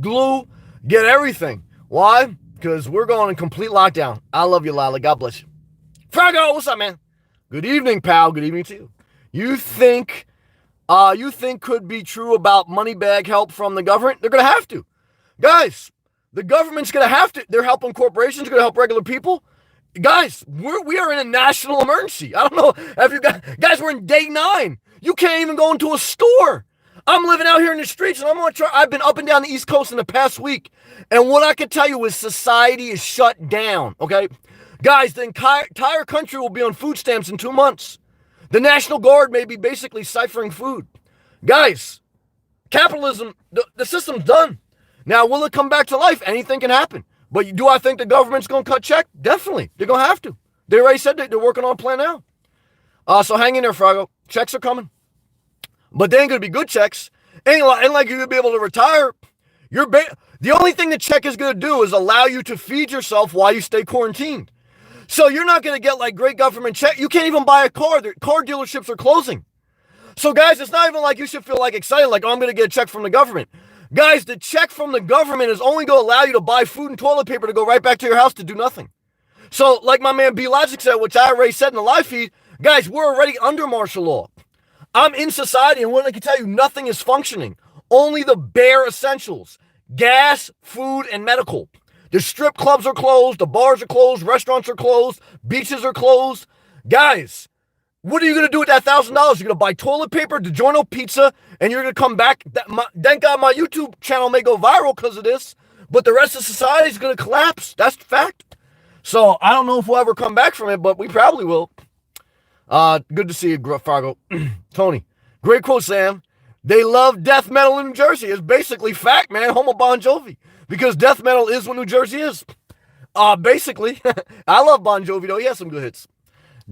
Glue. Get everything. Why? Because we're going in complete lockdown. I love you, Lila. God bless you. Frago, what's up, man? Good evening, pal. Good evening to you. You think could be true about money bag help from the government? They're going to have to. Guys, the government's going to have to. They're helping corporations, going to help regular people. Guys, we are in a national emergency. I don't know if you guys, we're in day 9. You can't even go into a store. I'm living out here in the streets, and I've been up and down the East Coast in the past week, and what I can tell you is society is shut down, okay? Guys, the entire country will be on food stamps in 2 months. The National Guard may be basically ciphering food. Guys, capitalism, the system's done. Now, will it come back to life? Anything can happen. But do I think the government's going to cut check? Definitely. They're going to have to. They already said that they're working on a plan now. So hang in there, Frago. Checks are coming. But they ain't going to be good checks. Ain't like you're going to be able to retire. The only thing the check is going to do is allow you to feed yourself while you stay quarantined. So you're not going to get like great government check. You can't even buy a car. Car dealerships are closing. So guys, it's not even like you should feel like excited, like, oh, I'm going to get a check from the government. Guys, the check from the government is only going to allow you to buy food and toilet paper to go right back to your house to do nothing. So like my man B Logic said, which I already said in the live feed, guys, we're already under martial law. I'm in society, and what I can tell you, nothing is functioning. Only the bare essentials: gas, food, and medical. The strip clubs are closed, the bars are closed, restaurants are closed, beaches are closed. Guys, what are you going to do with that $1,000? You're going to buy toilet paper, DiGiorno pizza, and you're going to come back. Thank God my YouTube channel may go viral because of this, but the rest of society is going to collapse. That's the fact. So I don't know if we'll ever come back from it, but we probably will. Good to see you, Fargo. Tony. Great quote, Sam. They love death metal in New Jersey. It's basically fact, man. Homo Bon Jovi. Because death metal is what New Jersey is. Basically. I love Bon Jovi, though. He has some good hits.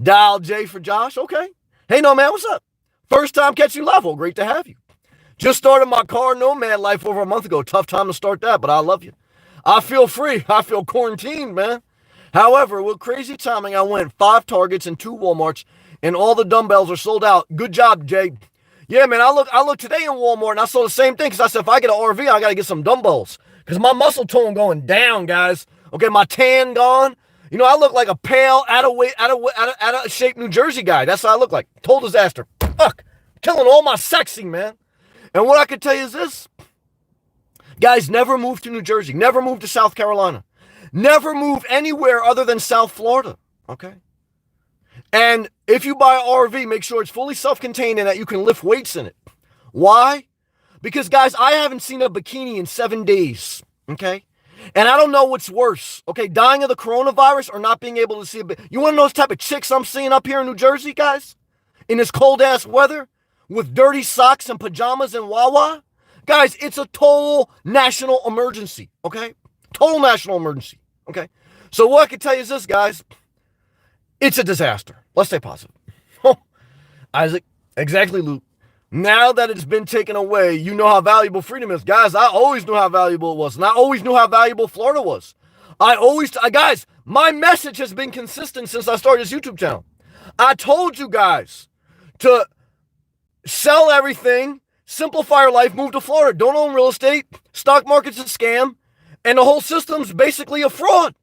Dial J for Josh. Okay. Hey, no, man. What's up? First time catching you live. Well, great to have you. Just started my car nomad life over a month ago. Tough time to start that, but I love you. I feel free. I feel quarantined, man. However, with crazy timing, I went 5 Targets and 2 Walmarts, and all the dumbbells are sold out. Good job, Jay. Yeah, man, I look today in Walmart, and I saw the same thing, because I said, if I get an RV, I got to get some dumbbells, because my muscle tone going down, guys. Okay, my tan gone. You know, I look like a pale, out of shape New Jersey guy. That's what I look like. Total disaster. Fuck. Killing all my sexy, man. And what I can tell you is this. Guys, never move to New Jersey. Never move to South Carolina. Never move anywhere other than South Florida, okay? And if you buy an RV, make sure it's fully self-contained and that you can lift weights in it. Why? Because, guys, I haven't seen a bikini in 7 days, okay? And I don't know what's worse, okay? Dying of the coronavirus or not being able to see a bit. You want to know what type of chicks I'm seeing up here in New Jersey, guys? In this cold-ass weather with dirty socks and pajamas and Wawa? Guys, it's a total national emergency, okay? Total national emergency. Okay, so what I can tell you is this, guys. It's a disaster. Let's stay positive. Isaac, exactly, Luke. Now that it's been taken away, you know how valuable freedom is. Guys, I always knew how valuable it was, and I always knew how valuable Florida was. Guys, my message has been consistent since I started this YouTube channel. I told you guys to sell everything, simplify your life, move to Florida. Don't own real estate. Stock market's a scam. And the whole system's basically a fraud.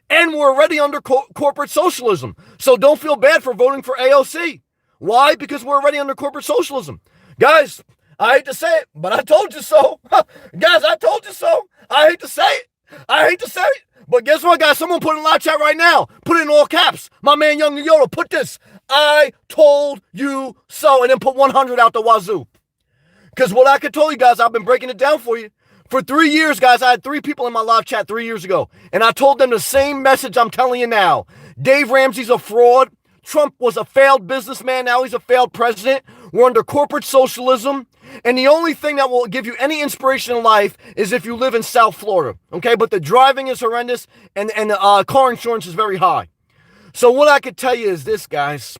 And we're already under corporate socialism. So don't feel bad for voting for AOC. Why? Because we're already under corporate socialism. Guys, I hate to say it, but I told you so. Guys, I told you so. I hate to say it. But guess what, guys? Someone put in live chat right now. Put it in all caps. My man Young Yoda, put this. I told you so. And then put 100 out the wazoo. Because what I could tell you guys, I've been breaking it down for you. For 3 years, guys, I had 3 people in my live chat 3 years ago, and I told them the same message I'm telling you now. Dave Ramsey's a fraud. Trump was a failed businessman. Now he's a failed president. We're under corporate socialism, and the only thing that will give you any inspiration in life is if you live in South Florida, okay? But the driving is horrendous, and the car insurance is very high. So what I could tell you is this, guys.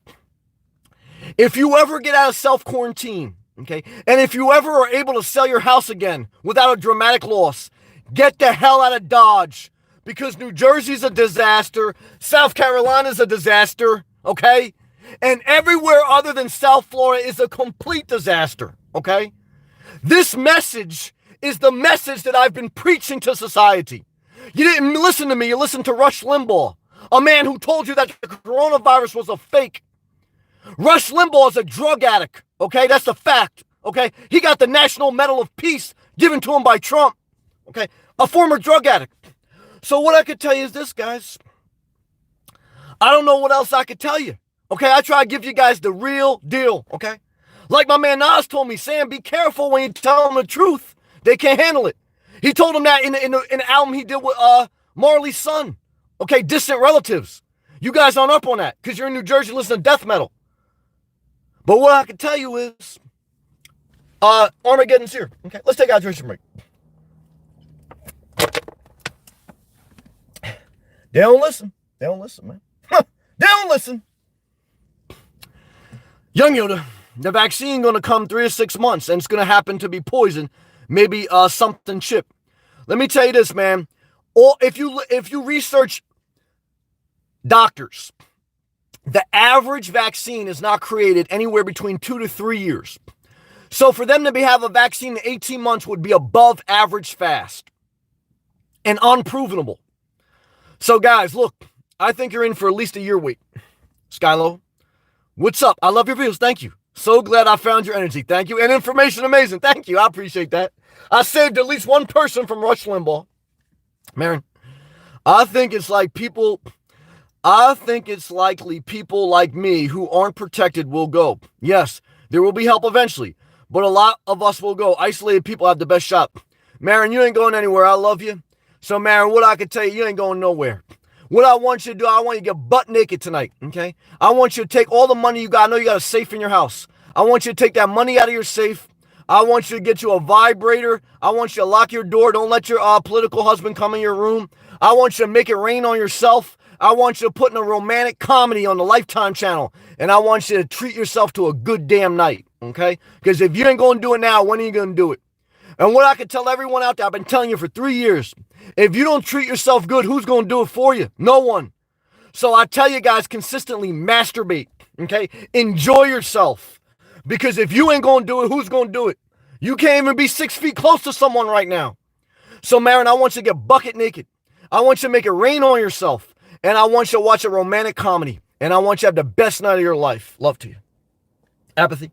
If you ever get out of self-quarantine, okay, and if you ever are able to sell your house again without a dramatic loss, get the hell out of Dodge, because New Jersey's a disaster, South Carolina's a disaster, okay, and everywhere other than South Florida is a complete disaster, okay? This message is the message that I've been preaching to society. You didn't listen to me, you listened to Rush Limbaugh, a man who told you that the coronavirus was a fake. Rush Limbaugh is a drug addict, okay? That's a fact, okay? He got the National Medal of Peace given to him by Trump, okay? A former drug addict. So what I could tell you is this, guys. I don't know what else I could tell you, okay? I try to give you guys the real deal, okay? Like my man Nas told me, Sam, be careful when you tell them the truth. They can't handle it. He told him that in the album he did with Marley's son, okay? Distant Relatives. You guys aren't up on that because you're in New Jersey listening to death metal. But what I can tell you is, Armageddon's here. Okay, let's take a hydration break. They don't listen. They don't listen, man. They don't listen. Young Yoda, the vaccine going to come 3 to 6 months, and it's going to happen to be poison, maybe something chip. Let me tell you this, man. Or if you research doctors, the average vaccine is not created anywhere between 2 to 3 years. So for them to have a vaccine in 18 months would be above average fast and unprovenable. So guys, look, I think you're in for at least a year wait. Skylo, what's up? I love your videos. Thank you. So glad I found your energy. Thank you. And information amazing. Thank you. I appreciate that. I saved at least one person from Rush Limbaugh. Marin, I think it's likely people like me who aren't protected will go. Yes, there will be help eventually, but a lot of us will go. Isolated people have the best shot. Marin, you ain't going anywhere. I love you. So, Marin, what I can tell you, you ain't going nowhere. What I want you to do, I want you to get butt naked tonight, okay? I want you to take all the money you got. I know you got a safe in your house. I want you to take that money out of your safe. I want you to get you a vibrator. I want you to lock your door. Don't let your political husband come in your room. I want you to make it rain on yourself. I want you to put in a romantic comedy on the Lifetime channel. And I want you to treat yourself to a good damn night, okay? Because if you ain't going to do it now, when are you going to do it? And what I can tell everyone out there, I've been telling you for 3 years, if you don't treat yourself good, who's going to do it for you? No one. So I tell you guys consistently, masturbate, okay? Enjoy yourself. Because if you ain't going to do it, who's going to do it? You can't even be 6 feet close to someone right now. So, Marin, I want you to get bucket naked. I want you to make it rain on yourself. And I want you to watch a romantic comedy. And I want you to have the best night of your life. Love to you. Apathy.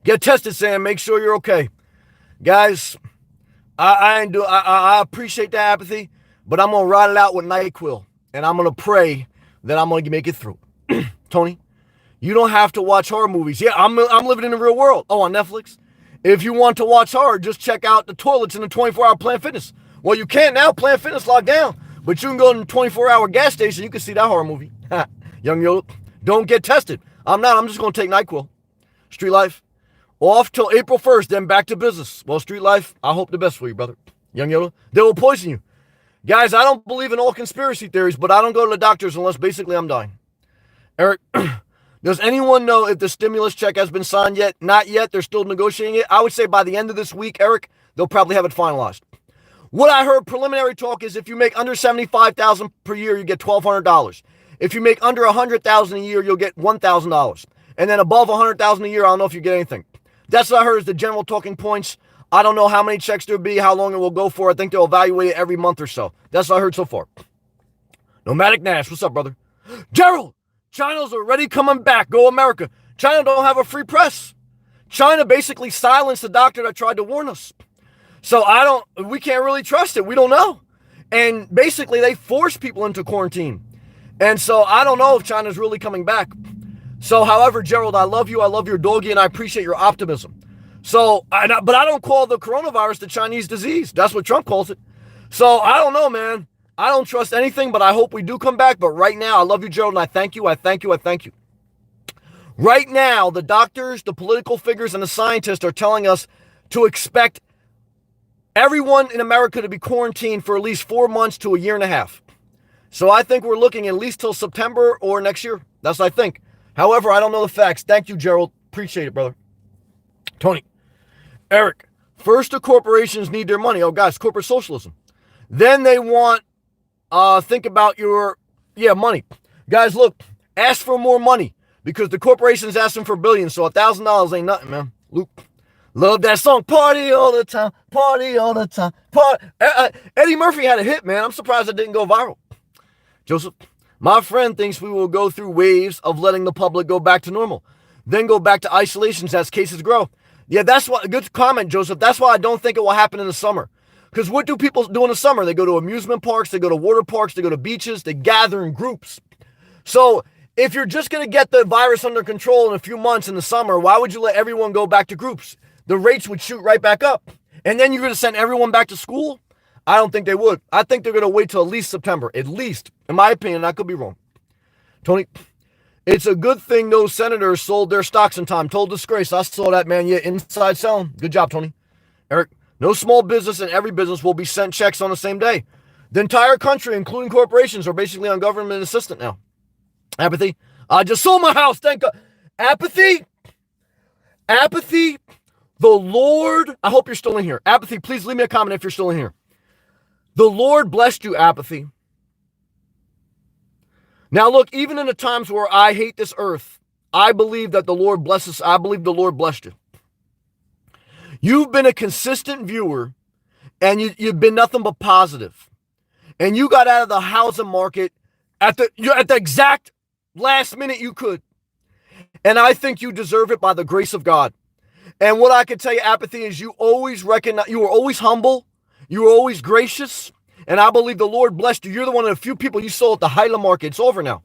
Get tested, Sam. Make sure you're okay. Guys, I appreciate the apathy, but I'm going to ride it out with NyQuil. And I'm going to pray that I'm going to make it through. Tony, you don't have to watch horror movies. Yeah, I'm living in the real world. Oh, on Netflix? If you want to watch horror, just check out the toilets in the 24-hour Planet Fitness. Well, you can't now. Planet Fitness locked down. But you can go to the 24-hour gas station. You can see that horror movie. Young Yoda, don't get tested. I'm just going to take NyQuil. Street Life. Off till April 1st, then back to business. Well, Street Life, I hope the best for you, brother. Young Yoda, they will poison you. Guys, I don't believe in all conspiracy theories, but I don't go to the doctors unless basically I'm dying. Eric, does anyone know if the stimulus check has been signed yet? Not yet. They're still negotiating it. I would say by the end of this week, Eric, they'll probably have it finalized. What I heard preliminary talk is if you make under $75,000 per year, you get $1,200. If you make under $100,000 a year, you'll get $1,000. And then above $100,000 a year, I don't know if you get anything. That's what I heard is the general talking points. I don't know how many checks there'll be, how long it will go for. I think they'll evaluate it every month or so. That's what I heard so far. Nomadic Nash, what's up, brother? Gerald, China's already coming back. Go America. China don't have a free press. China basically silenced the doctor that tried to warn us. So we can't really trust it. We don't know. And basically they force people into quarantine. And so I don't know if China's really coming back. So, however, Gerald, I love you. I love your doggy, and I appreciate your optimism. So, but I don't call the coronavirus the Chinese disease. That's what Trump calls it. So, I don't know, man. I don't trust anything, but I hope we do come back. But right now, I love you, Gerald, and I thank you. I thank you. I thank you. Right now, the doctors, the political figures, and the scientists are telling us to expect everyone in America to be quarantined for at least 4 months to a year and a half. So, I think we're looking at least till September or next year. That's what I think. However, I don't know the facts. Thank you, Gerald. Appreciate it, brother. Tony. Eric. First, the corporations need their money. Oh, guys, corporate socialism. Then they want, think about your, money. Guys, look, ask for more money because the corporation's asking for billions. So $1,000 ain't nothing, man. Luke. Love that song. Party all the time. Party all the time. Eddie Murphy had a hit, man. I'm surprised it didn't go viral. Joseph. My friend thinks we will go through waves of letting the public go back to normal, then go back to isolations as cases grow. Yeah, that's what, good comment, Joseph. That's why I don't think it will happen in the summer. Because what do people do in the summer? They go to amusement parks, they go to water parks, they go to beaches, they gather in groups. So if you're just going to get the virus under control in a few months in the summer, why would you let everyone go back to groups? The rates would shoot right back up. And then you're going to send everyone back to school? I don't think they would. I think they're going to wait till at least September. At least, in my opinion, I could be wrong. Tony, it's a good thing those senators sold their stocks in time. Total disgrace. I saw that, man. Yeah, inside selling. Good job, Tony. Eric, no small business and every business will be sent checks on the same day. The entire country, including corporations, are basically on government assistance now. Apathy. I just sold my house. Thank God. Apathy. Apathy. The Lord. I hope you're still in here. Apathy, please leave me a comment if you're still in here. The Lord blessed you, Apathy. Now look, even in the times where I hate this earth, I believe that the Lord blesses. I believe the Lord blessed you. You've been a consistent viewer, and you've been nothing but positive. And you got out of the housing market at the exact last minute you could. And I think you deserve it by the grace of God. And what I can tell you, Apathy, is you always recognize, you were always humble. You were always gracious, and I believe the Lord blessed you. You're the one of the few people you sold at the height of the market. It's over now.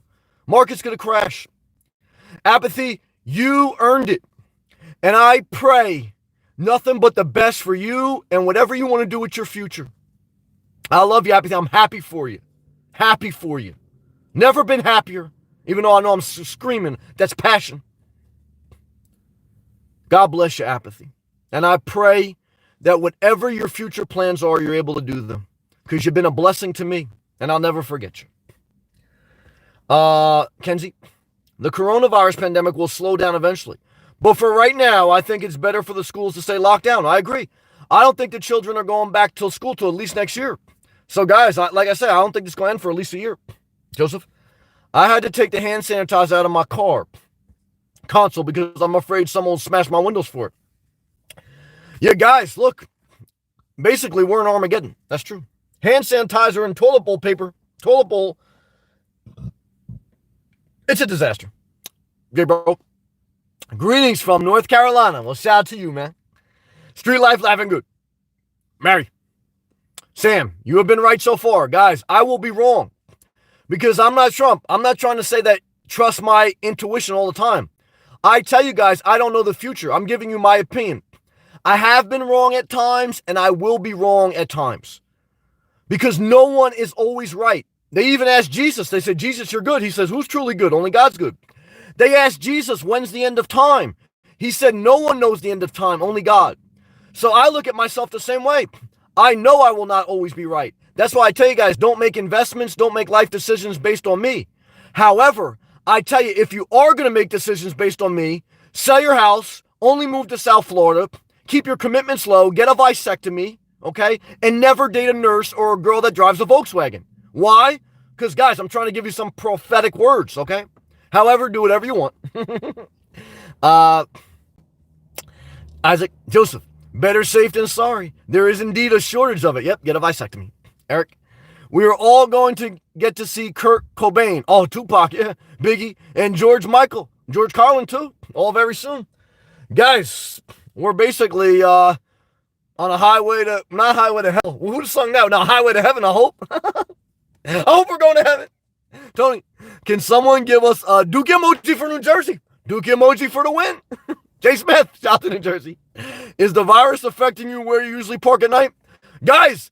Market's going to crash. Apathy, you earned it. And I pray nothing but the best for you and whatever you want to do with your future. I love you, Apathy. I'm happy for you. Happy for you. Never been happier, even though I know I'm screaming. That's passion. God bless your apathy. And I pray that whatever your future plans are, you're able to do them. Because you've been a blessing to me, and I'll never forget you. Kenzie, the coronavirus pandemic will slow down eventually. But for right now, I think it's better for the schools to stay locked down. I agree. I don't think the children are going back to school till at least next year. So guys, like I said, I don't think it's going to end for at least a year. Joseph, I had to take the hand sanitizer out of my car console because I'm afraid someone will smash my windows for it. Yeah, guys, look. Basically, we're in Armageddon. That's true. Hand sanitizer and toilet bowl paper. Toilet bowl. It's a disaster. Okay, bro. Greetings from North Carolina. Well, shout out to you, man. Street life, laughing good. Mary. Sam, you have been right so far. Guys, I will be wrong. Because I'm not Trump. I'm not trying to say that trust my intuition all the time. I tell you guys, I don't know the future. I'm giving you my opinion. I have been wrong at times, and I will be wrong at times. Because no one is always right. They even asked Jesus. They said, Jesus, you're good. He says, who's truly good? Only God's good. They asked Jesus, when's the end of time? He said, no one knows the end of time, only God. So I look at myself the same way. I know I will not always be right. That's why I tell you guys, don't make investments, don't make life decisions based on me. However, I tell you, if you are going to make decisions based on me, sell your house, only move to South Florida, keep your commitments low, get a vasectomy, okay? And never date a nurse or a girl that drives a Volkswagen. Why? Because, guys, I'm trying to give you some prophetic words, okay? However, do whatever you want. Isaac, Joseph, better safe than sorry. There is indeed a shortage of it. Yep, get a vasectomy. Eric, we are all going to get to see Kurt Cobain. Oh, Tupac, yeah. Biggie, and George Michael. George Carlin, too. All very soon. Guys, we're basically on a highway to, not highway to hell. Who'd sung that? No, highway to heaven, I hope. I hope we're going to heaven. Tony, can someone give us a Duke emoji for New Jersey? Duke emoji for the win. Jay Smith, shout out to New Jersey. Is the virus affecting you where you usually park at night? Guys,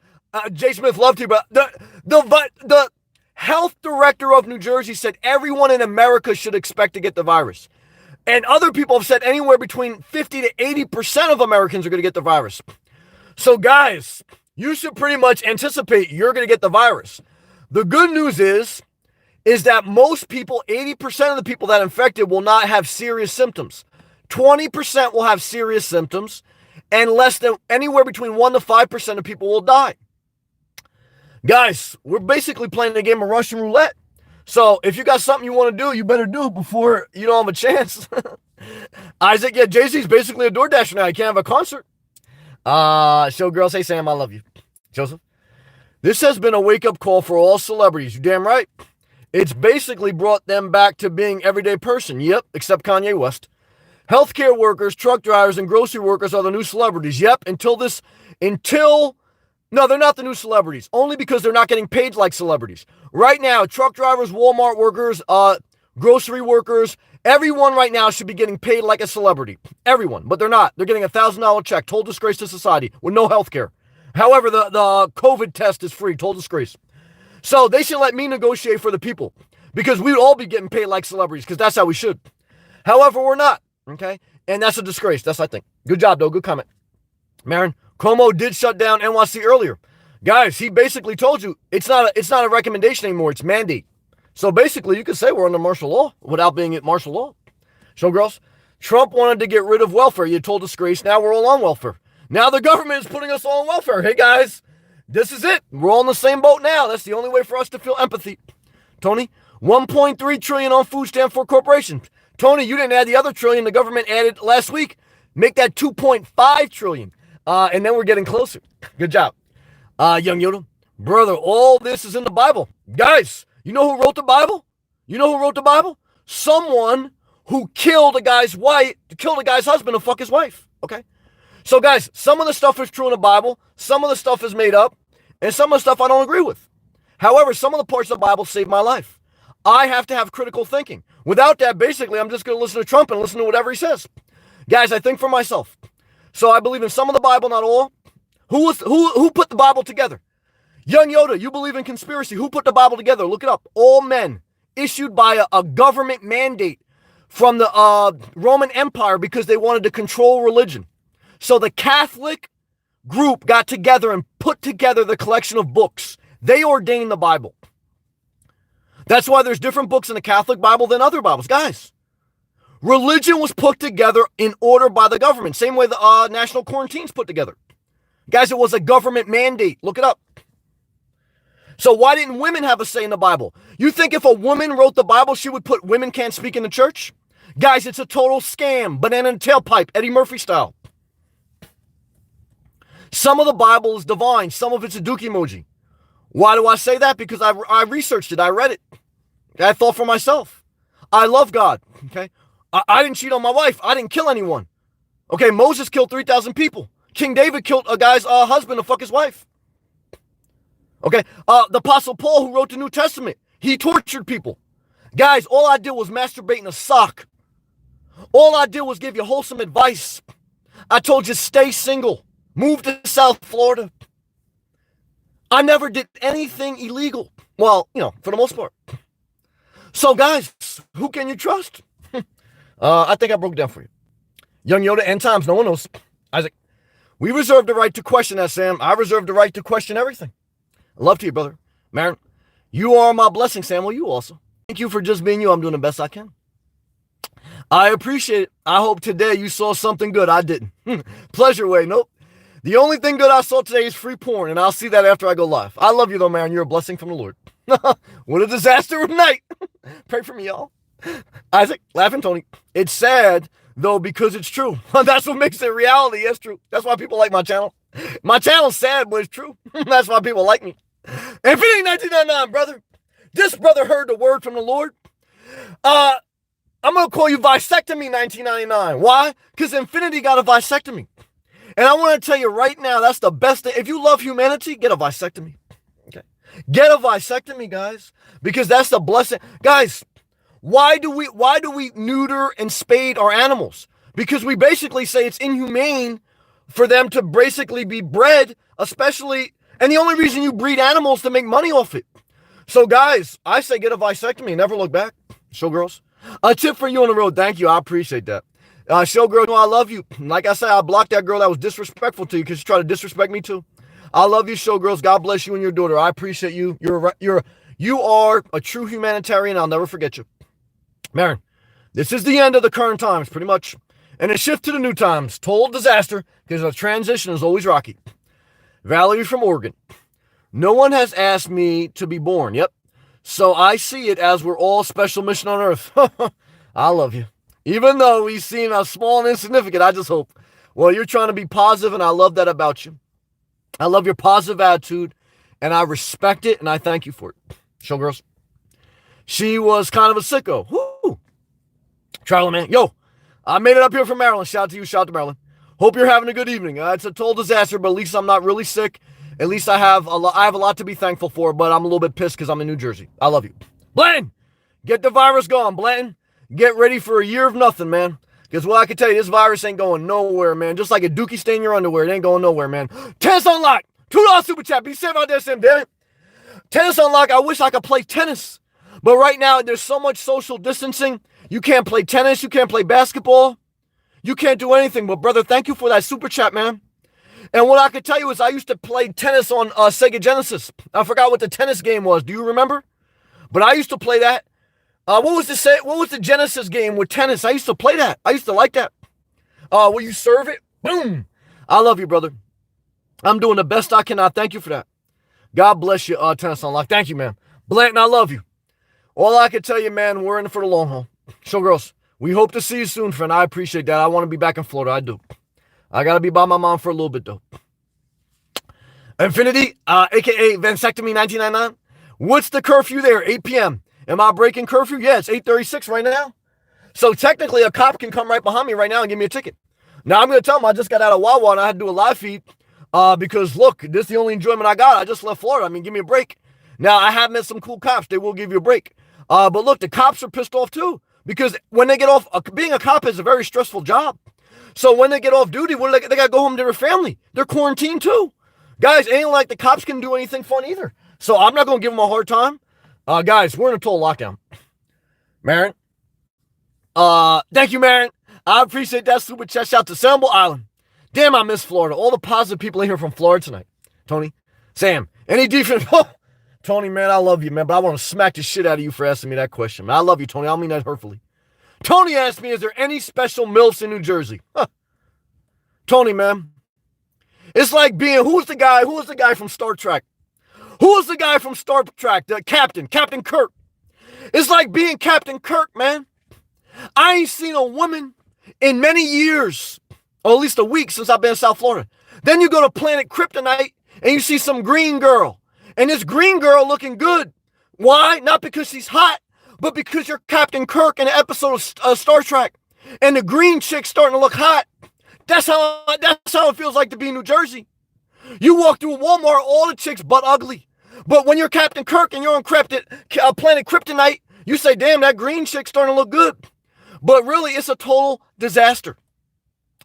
Jay Smith loved you, but the health director of New Jersey said everyone in America should expect to get the virus. And other people have said anywhere between 50 to 80% of Americans are going to get the virus. So guys, you should pretty much anticipate you're going to get the virus. The good news is that most people, 80% of the people that are infected will not have serious symptoms. 20% will have serious symptoms, and less than anywhere between 1 to 5% of people will die. Guys, we're basically playing a game of Russian roulette. So if you got something you want to do, you better do it before you don't have a chance. Isaac, yeah, Jay-Z's basically a DoorDasher now. You can't have a concert. Showgirls, hey Sam, I love you. Joseph, this has been a wake-up call for all celebrities. You damn right. It's basically brought them back to being everyday person. Yep, except Kanye West. Healthcare workers, truck drivers, and grocery workers are the new celebrities. Yep, no, they're not the new celebrities. Only because they're not getting paid like celebrities. Right now, truck drivers, Walmart workers, grocery workers, everyone right now should be getting paid like a celebrity. Everyone, but they're not. They're getting a $1,000 check, total disgrace to society, with no health care. However, the COVID test is free, total disgrace. So they should let me negotiate for the people, because we'd all be getting paid like celebrities, because that's how we should. However, we're not, okay? And that's a disgrace, that's I think. Good job, though, good comment. Marin, Cuomo did shut down NYC earlier. Guys, he basically told you it's not a recommendation anymore, it's mandate. So basically, you could say we're under martial law without being at martial law. Showgirls, Trump wanted to get rid of welfare. You told disgrace, now we're all on welfare. Now the government is putting us all on welfare. Hey guys, this is it. We're all in the same boat now. That's the only way for us to feel empathy. Tony, 1.3 trillion on food stamp for corporations. Tony, you didn't add the other trillion the government added last week. Make that 2.5 trillion. And then we're getting closer. Good job. Young Yoda, brother, all this is in the Bible. Guys, you know who wrote the Bible? You know who wrote the Bible? Someone who killed a guy's husband to fuck his wife. Okay? So guys, some of the stuff is true in the Bible, some of the stuff is made up, and some of the stuff I don't agree with. However, some of the parts of the Bible saved my life. I have to have critical thinking. Without that, basically, I'm just going to listen to Trump and listen to whatever he says. Guys, I think for myself. So I believe in some of the Bible, not all. Who put the Bible together? Young Yoda, you believe in conspiracy. Who put the Bible together? Look it up. All men issued by a government mandate from the Roman Empire because they wanted to control religion. So the Catholic group got together and put together the collection of books. They ordained the Bible. That's why there's different books in the Catholic Bible than other Bibles. Guys, religion was put together in order by the government. Same way the national quarantine's put together. Guys, it was a government mandate. Look it up. So why didn't women have a say in the Bible? You think if a woman wrote the Bible, she would put women can't speak in the church? Guys, it's a total scam. Banana in the tailpipe, Eddie Murphy style. Some of the Bible is divine. Some of it's a dookie emoji. Why do I say that? Because I researched it. I read it. I thought for myself. I love God. Okay. I didn't cheat on my wife. I didn't kill anyone. Okay. Moses killed 3,000 people. King David killed a guy's husband to fuck his wife. Okay. The Apostle Paul, who wrote the New Testament, he tortured people. Guys, all I did was masturbate in a sock. All I did was give you wholesome advice. I told you stay single. Move to South Florida. I never did anything illegal. Well, for the most part. So, guys, who can you trust? I think I broke it down for you. Young Yoda, end times, no one knows. Isaac, we reserve the right to question that, Sam. I reserve the right to question everything. Love to you, brother. Marin, you are my blessing, Samuel. You also. Thank you for just being you. I'm doing the best I can. I appreciate it. I hope today you saw something good. I didn't. Pleasure way. Nope. The only thing good I saw today is free porn, and I'll see that after I go live. I love you, though, man. You're a blessing from the Lord. What a disaster of night. Pray for me, y'all. Isaac, laughing, Tony. It's sad, though, because it's true. That's what makes it reality. It's true. That's why people like my channel. My channel's sad, but it's true. That's why people like me. Infinity 1999, brother. This brother heard the word from the Lord. I'm going to call you Vasectomy 1999. Why? Because Infinity got a vasectomy. And I want to tell you right now, that's the best thing. If you love humanity, get a vasectomy. Okay. Get a vasectomy, guys. Because that's the blessing. Guys, why do we neuter and spade our animals? Because we basically say it's inhumane for them to basically be bred, especially, and the only reason you breed animals is to make money off it. So guys, I say get a vasectomy, never look back. Showgirls. A tip for you on the road. Thank you. I appreciate that. Showgirl, I love you. Like I said, I blocked that girl that was disrespectful to you because she tried to disrespect me too. I love you, showgirls. God bless you and your daughter. I appreciate you. You are a true humanitarian. I'll never forget you. Marin, this is the end of the current times, pretty much. And a shift to the new times. Total disaster because the transition is always rocky. Valerie from Oregon. No one has asked me to be born. Yep. So I see it as we're all special mission on earth. I love you. Even though we seem small and insignificant, I just hope. Well, you're trying to be positive, and I love that about you. I love your positive attitude, and I respect it, and I thank you for it. Showgirls. She was kind of a sicko. Woo! Charlie, man. Yo, I made it up here from Maryland. Shout out to you. Shout out to Maryland. Hope you're having a good evening. It's a total disaster, but at least I'm not really sick. At least I have a lot to be thankful for, but I'm a little bit pissed because I'm in New Jersey. I love you. Blanton, get the virus gone, Blanton. Get ready for a year of nothing, man. Because what I can tell you, this virus ain't going nowhere, man. Just like a dookie stain in your underwear, it ain't going nowhere, man. Tennis Unlock. $2 super chat. Be safe out there, Sam, damn it. Tennis Unlock. I wish I could play tennis. But right now, there's so much social distancing. You can't play tennis. You can't play basketball. You can't do anything. But, brother, thank you for that super chat, man. And what I could tell you is I used to play tennis on Sega Genesis. I forgot what the tennis game was. Do you remember? But I used to play that. What was the Genesis game with tennis? I used to play that. I used to like that. Will you serve it? Boom. I love you, brother. I'm doing the best I can. I thank you for that. God bless you, Tennis Unlock. Thank you, man. Blanton, I love you. All I can tell you, man, we're in it for the long haul. Showgirls, we hope to see you soon, friend. I appreciate that. I want to be back in Florida. I do. I got to be by my mom for a little bit, though. Infinity, a.k.a. Vasectomy 1999. What's the curfew there? 8 p.m. Am I breaking curfew? Yeah, it's 8:36 right now. So technically, a cop can come right behind me right now and give me a ticket. Now, I'm going to tell them I just got out of Wawa and I had to do a live feed because, look, this is the only enjoyment I got. I just left Florida. I mean, give me a break. Now, I have met some cool cops. They will give you a break. But look, the cops are pissed off too because when they get off, being a cop is a very stressful job. So when they get off duty, they got to go home to their family. They're quarantined too. Guys, it ain't like the cops can do anything fun either. So I'm not going to give them a hard time. Guys, we're in a total lockdown. Marin. Thank you, Marin. I appreciate that super chat. Shout to Sample Island. Damn, I miss Florida. All the positive people in here from Florida tonight. Tony, Sam, any defense? Tony, man, I love you, man, but I want to smack the shit out of you for asking me that question, man. I love you, Tony. I don't mean that hurtfully. Tony asked me, is there any special MILFs in New Jersey? Tony, man. It's like being, who was the guy from Star Trek? Who was the guy from Star Trek? The Captain Kirk. It's like being Captain Kirk, man. I ain't seen a woman in many years, or at least a week since I've been in South Florida. Then you go to Planet Kryptonite and you see some green girl. And this green girl looking good. Why? Not because she's hot, but because you're Captain Kirk in an episode of Star Trek. And the green chick's starting to look hot. That's how it feels like to be in New Jersey. You walk through a Walmart, all the chicks butt ugly. But when you're Captain Kirk and you're on Planet Kryptonite, you say, damn, that green chick's starting to look good. But really, it's a total disaster.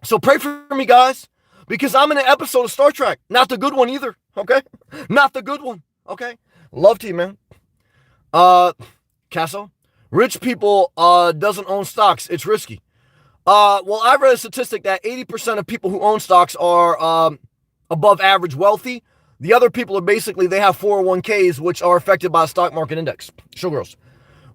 So pray for me, guys, because I'm in an episode of Star Trek. Not the good one either, okay? Not the good one, okay? Love to you, man. Castle, rich people doesn't own stocks. It's risky. Well, I read a statistic that 80% of people who own stocks are above average wealthy. The other people are basically, they have 401ks, which are affected by a stock market index. Showgirls.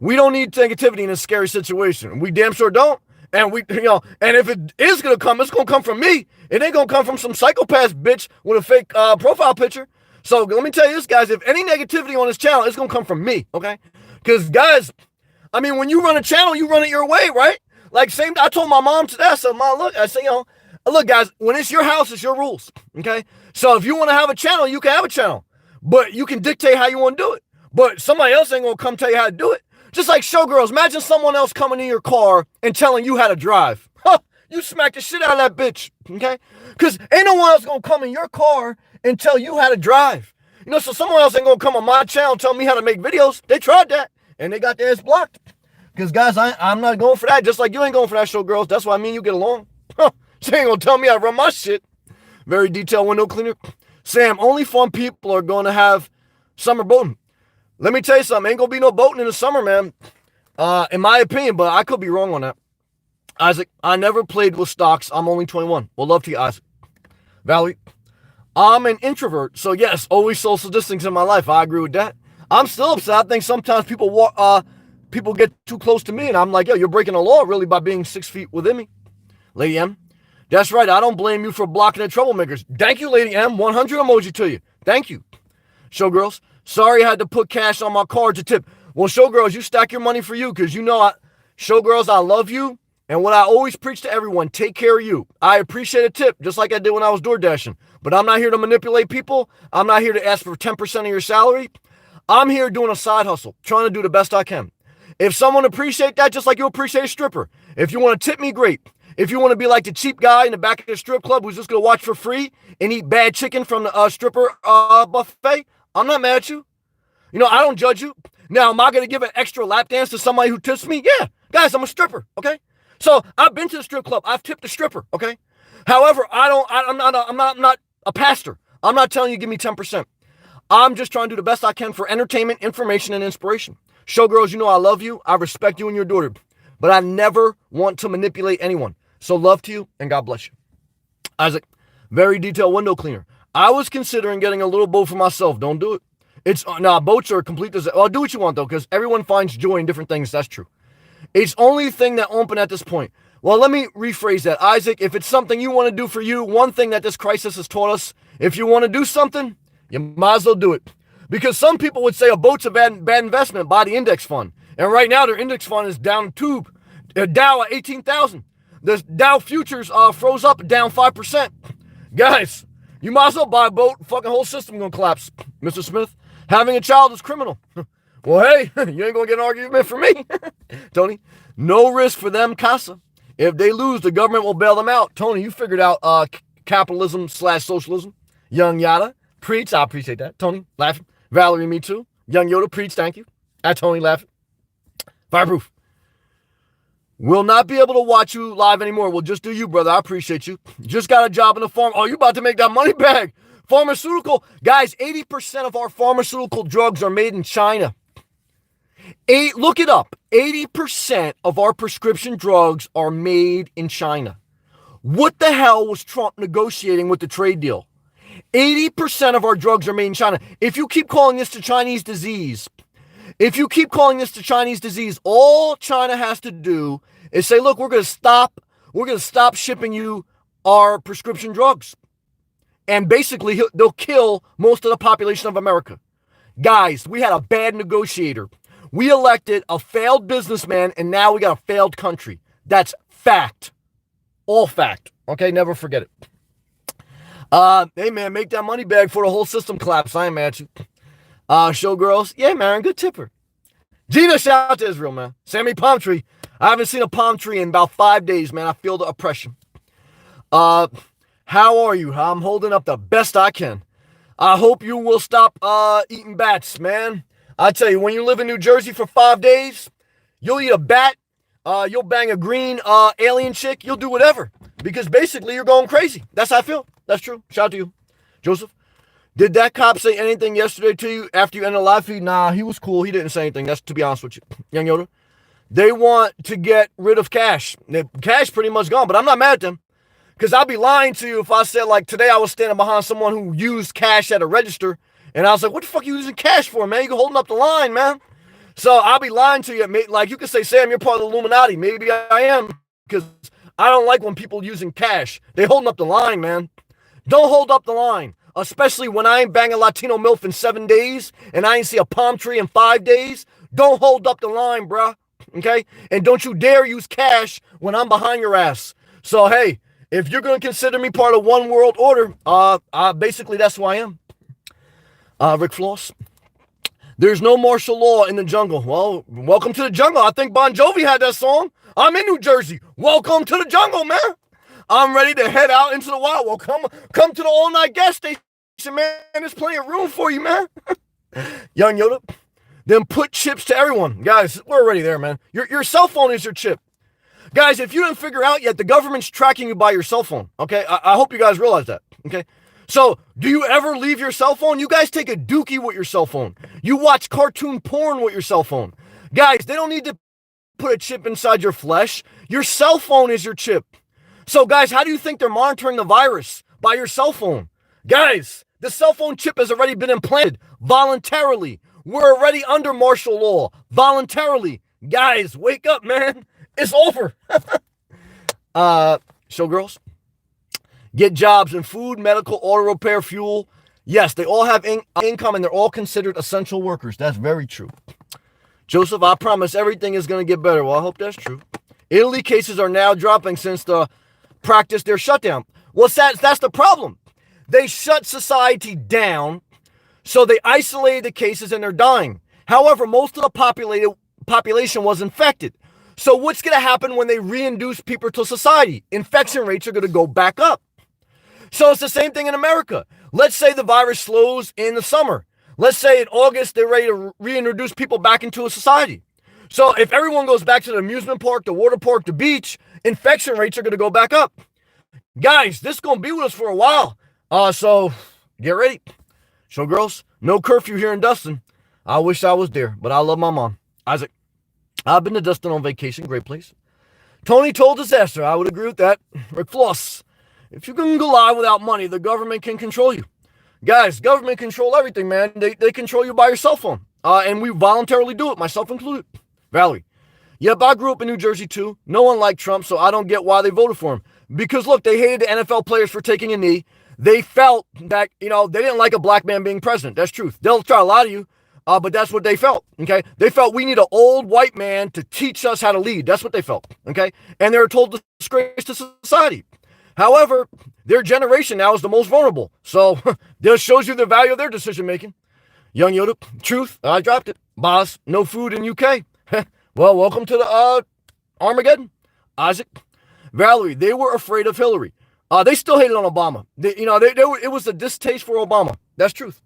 We don't need negativity in a scary situation. We damn sure don't. And and if it is going to come, it's going to come from me. It ain't going to come from some psychopath bitch with a fake profile picture. So let me tell you this, guys, if any negativity on this channel, it's going to come from me, okay? Because, guys, I mean, when you run a channel, you run it your way, right? Like, I told my mom today, I said, Mom, look, look, guys, when it's your house, it's your rules, okay? So if you want to have a channel, you can have a channel. But you can dictate how you want to do it. But somebody else ain't going to come tell you how to do it. Just like Showgirls, imagine someone else coming in your car and telling you how to drive. You smack the shit out of that bitch, okay? Because ain't no one else going to come in your car and tell you how to drive. So someone else ain't going to come on my channel and tell me how to make videos. They tried that, and they got their ass blocked. Because, guys, I'm not going for that. Just like you ain't going for that, Showgirls. That's why me and you get along. She ain't going to tell me how to run my shit. Very detailed window cleaner. Sam, only fun people are going to have summer boating. Let me tell you something. Ain't going to be no boating in the summer, man. In my opinion, but I could be wrong on that. Isaac, I never played with stocks. I'm only 21. Well, love to you, Isaac. Valerie, I'm an introvert. So, yes, always social distance in my life. I agree with that. I'm still upset. I think sometimes people get too close to me, and I'm like, yo, you're breaking the law, really, by being 6 feet within me. Lady M, that's right. I don't blame you for blocking the troublemakers. Thank you, Lady M. 100 emoji to you. Thank you. Showgirls, sorry I had to put cash on my card to tip. Well, Showgirls, you stack your money for you because Showgirls, I love you. And what I always preach to everyone, take care of you. I appreciate a tip, just like I did when I was door dashing. But I'm not here to manipulate people. I'm not here to ask for 10% of your salary. I'm here doing a side hustle, trying to do the best I can. If someone appreciate that, just like you appreciate a stripper. If you want to tip me, great. If you want to be like the cheap guy in the back of the strip club who's just going to watch for free and eat bad chicken from the stripper buffet, I'm not mad at you. I don't judge you. Now, am I going to give an extra lap dance to somebody who tips me? Yeah. Guys, I'm a stripper, okay? So I've been to the strip club. I've tipped a stripper, okay? However, I'm not a pastor. I'm not telling you give me 10%. I'm just trying to do the best I can for entertainment, information, and inspiration. Showgirls, I love you. I respect you and your daughter. But I never want to manipulate anyone. So love to you, and God bless you. Isaac, very detailed window cleaner. I was considering getting a little boat for myself. Don't do it. Boats are a complete disaster. Well, do what you want, though, because everyone finds joy in different things. That's true. It's only thing that open at this point. Well, let me rephrase that. Isaac, if it's something you want to do for you, one thing that this crisis has taught us, if you want to do something, you might as well do it. Because some people would say a boat's a bad investment, buy the index fund. And right now, their index fund is down tube. Dow at 18,000. The Dow futures froze up down 5%. Guys, you might as well buy a boat. Fucking whole system gonna collapse. Mr. Smith, having a child is criminal. Well, hey, you ain't gonna get an argument from me. Tony, no risk for them, Casa. If they lose, the government will bail them out. Tony, you figured out capitalism/socialism. Young Yada, preach. I appreciate that. Tony, laughing. Valerie, me too. Young Yoda, preach. Thank you. Tony, laughing. Fireproof. Will not be able to watch you live anymore. We'll just do you, brother. I appreciate you. Just got a job in the farm. Oh, you about to make that money back. Pharmaceutical. Guys, 80% of our pharmaceutical drugs are made in China. Look it up. 80% of our prescription drugs are made in China. What the hell was Trump negotiating with the trade deal? 80% of our drugs are made in China. If you keep calling this the Chinese disease, all China has to do is say, look, we're going to stop shipping you our prescription drugs. And basically, they'll kill most of the population of America. Guys, we had a bad negotiator. We elected a failed businessman, and now we got a failed country. That's fact. All fact. Okay, never forget it. Hey, man, make that money bag for the whole system collapse. I ain't mad at you. Showgirls, yeah, man, good tipper. Gina, shout out to Israel, man. Sammy Palm Tree. I haven't seen a palm tree in about 5 days, man. I feel the oppression. How are you? I'm holding up the best I can. I hope you will stop eating bats, man. I tell you, when you live in New Jersey for 5 days, you'll eat a bat, you'll bang a green alien chick, you'll do whatever. Because basically you're going crazy. That's how I feel. That's true. Shout out to you. Joseph, did that cop say anything yesterday to you after you ended the live feed? Nah, he was cool. He didn't say anything. That's to be honest with you. Young Yoda. They want to get rid of cash. Cash pretty much gone, but I'm not mad at them. Because I'll be lying to you if I said, like, today I was standing behind someone who used cash at a register, and I was like, what the fuck are you using cash for, man? You're holding up the line, man. So I'll be lying to you. Like, you could say, Sam, you're part of the Illuminati. Maybe I am, because I don't like when people using cash. They holding up the line, man. Don't hold up the line, especially when I ain't bang a Latino MILF in 7 days, and I ain't see a palm tree in 5 days. Don't hold up the line, bruh, okay? And don't you dare use cash when I'm behind your ass. So, hey, if you're going to consider me part of one world order, basically that's who I am. Rick Floss. There's no martial law in the jungle. Well, welcome to the jungle. I think Bon Jovi had that song. I'm in New Jersey. Welcome to the jungle, man. I'm ready to head out into the wild. Well, come to the all-night gas station, man. There's plenty of room for you, man. Young Yoda. Then put chips to everyone. Guys, we're already there, man. Your cell phone is your chip. Guys, if you didn't figure out yet, the government's tracking you by your cell phone, okay? I hope you guys realize that, okay? So, do you ever leave your cell phone? You guys take a dookie with your cell phone. You watch cartoon porn with your cell phone. Guys, they don't need to put a chip inside your flesh. Your cell phone is your chip. So, guys, how do you think they're monitoring the virus? By your cell phone. Guys, the cell phone chip has already been implanted voluntarily. We're already under martial law voluntarily. Guys, wake up, man. It's over. Showgirls, get jobs in food, medical, auto repair, fuel. Yes, they all have income and they're all considered essential workers. That's very true. Joseph, I promise everything is going to get better. Well, I hope that's true. Italy cases are now dropping since the practice their shutdown. Well, that's the problem. They shut society down, so they isolated the cases and they're dying. However, most of the population was infected. So what's going to happen when they reintroduce people to society? Infection rates are going to go back up. So it's the same thing in America. Let's say the virus slows in the summer. Let's say in August, they're ready to reintroduce people back into a society. So if everyone goes back to the amusement park, the water park, the beach, infection rates are going to go back up. Guys, this is going to be with us for a while. So get ready. Showgirls, no curfew here in Dustin. I wish I was there, but I love my mom. Isaac. I've been to Dustin on vacation. Great place. Tony told disaster. I would agree with that. Rick Floss. If you can go live without money, the government can control you. Guys, government control everything, man. They control you by your cell phone. And we voluntarily do it, myself included. Valerie. Yep, I grew up in New Jersey too. No one liked Trump, so I don't get why they voted for him. Because look, they hated the NFL players for taking a knee. They felt that, they didn't like a black man being president. That's truth. They'll try to lie to you. But that's what they felt, okay? They felt we need an old white man to teach us how to lead. That's what they felt, okay? And they were told to disgrace to society. However, their generation now is the most vulnerable. So this shows you the value of their decision-making. Young Yoda, truth, I dropped it. Boss, no food in UK. Well, welcome to the Armageddon. Isaac, Valerie, they were afraid of Hillary. They still hated on Obama. It was a distaste for Obama. That's truth.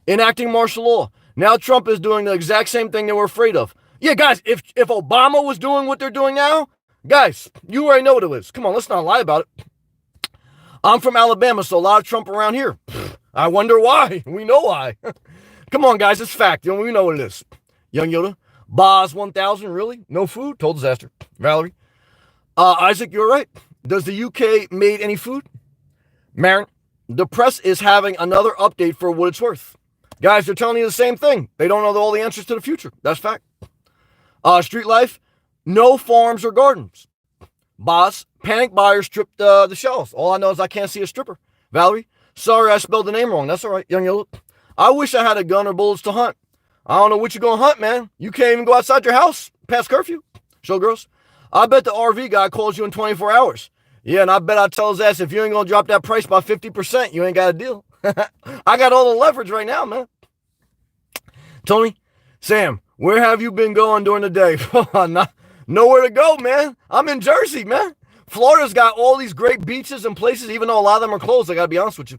Enacting martial law. Now Trump is doing the exact same thing they were afraid of. Yeah, guys, if Obama was doing what they're doing now, guys, you already know what it is. Come on, let's not lie about it. I'm from Alabama, so a lot of Trump around here. I wonder why. We know why. Come on, guys, it's fact. We know what it is. Young Yoda, Boz 1000, really? No food? Total disaster. Valerie. Isaac, you're right. Does the UK made any food? Marin, the press is having another update for what it's worth. Guys, they're telling you the same thing. They don't know all the answers to the future. That's fact. Street life, no farms or gardens. Boss, panic buyers stripped the shelves. All I know is I can't see a stripper. Valerie, sorry I spelled the name wrong. That's all right, young yellow. I wish I had a gun or bullets to hunt. I don't know what you're going to hunt, man. You can't even go outside your house past curfew. Showgirls, I bet the RV guy calls you in 24 hours. Yeah, and I bet I tell his ass, if you ain't going to drop that price by 50%, you ain't got a deal. I got all the leverage right now, man. Tony, Sam, where have you been going during the day? Nowhere to go, man. I'm in Jersey, man. Florida's got all these great beaches and places, even though a lot of them are closed. I got to be honest with you.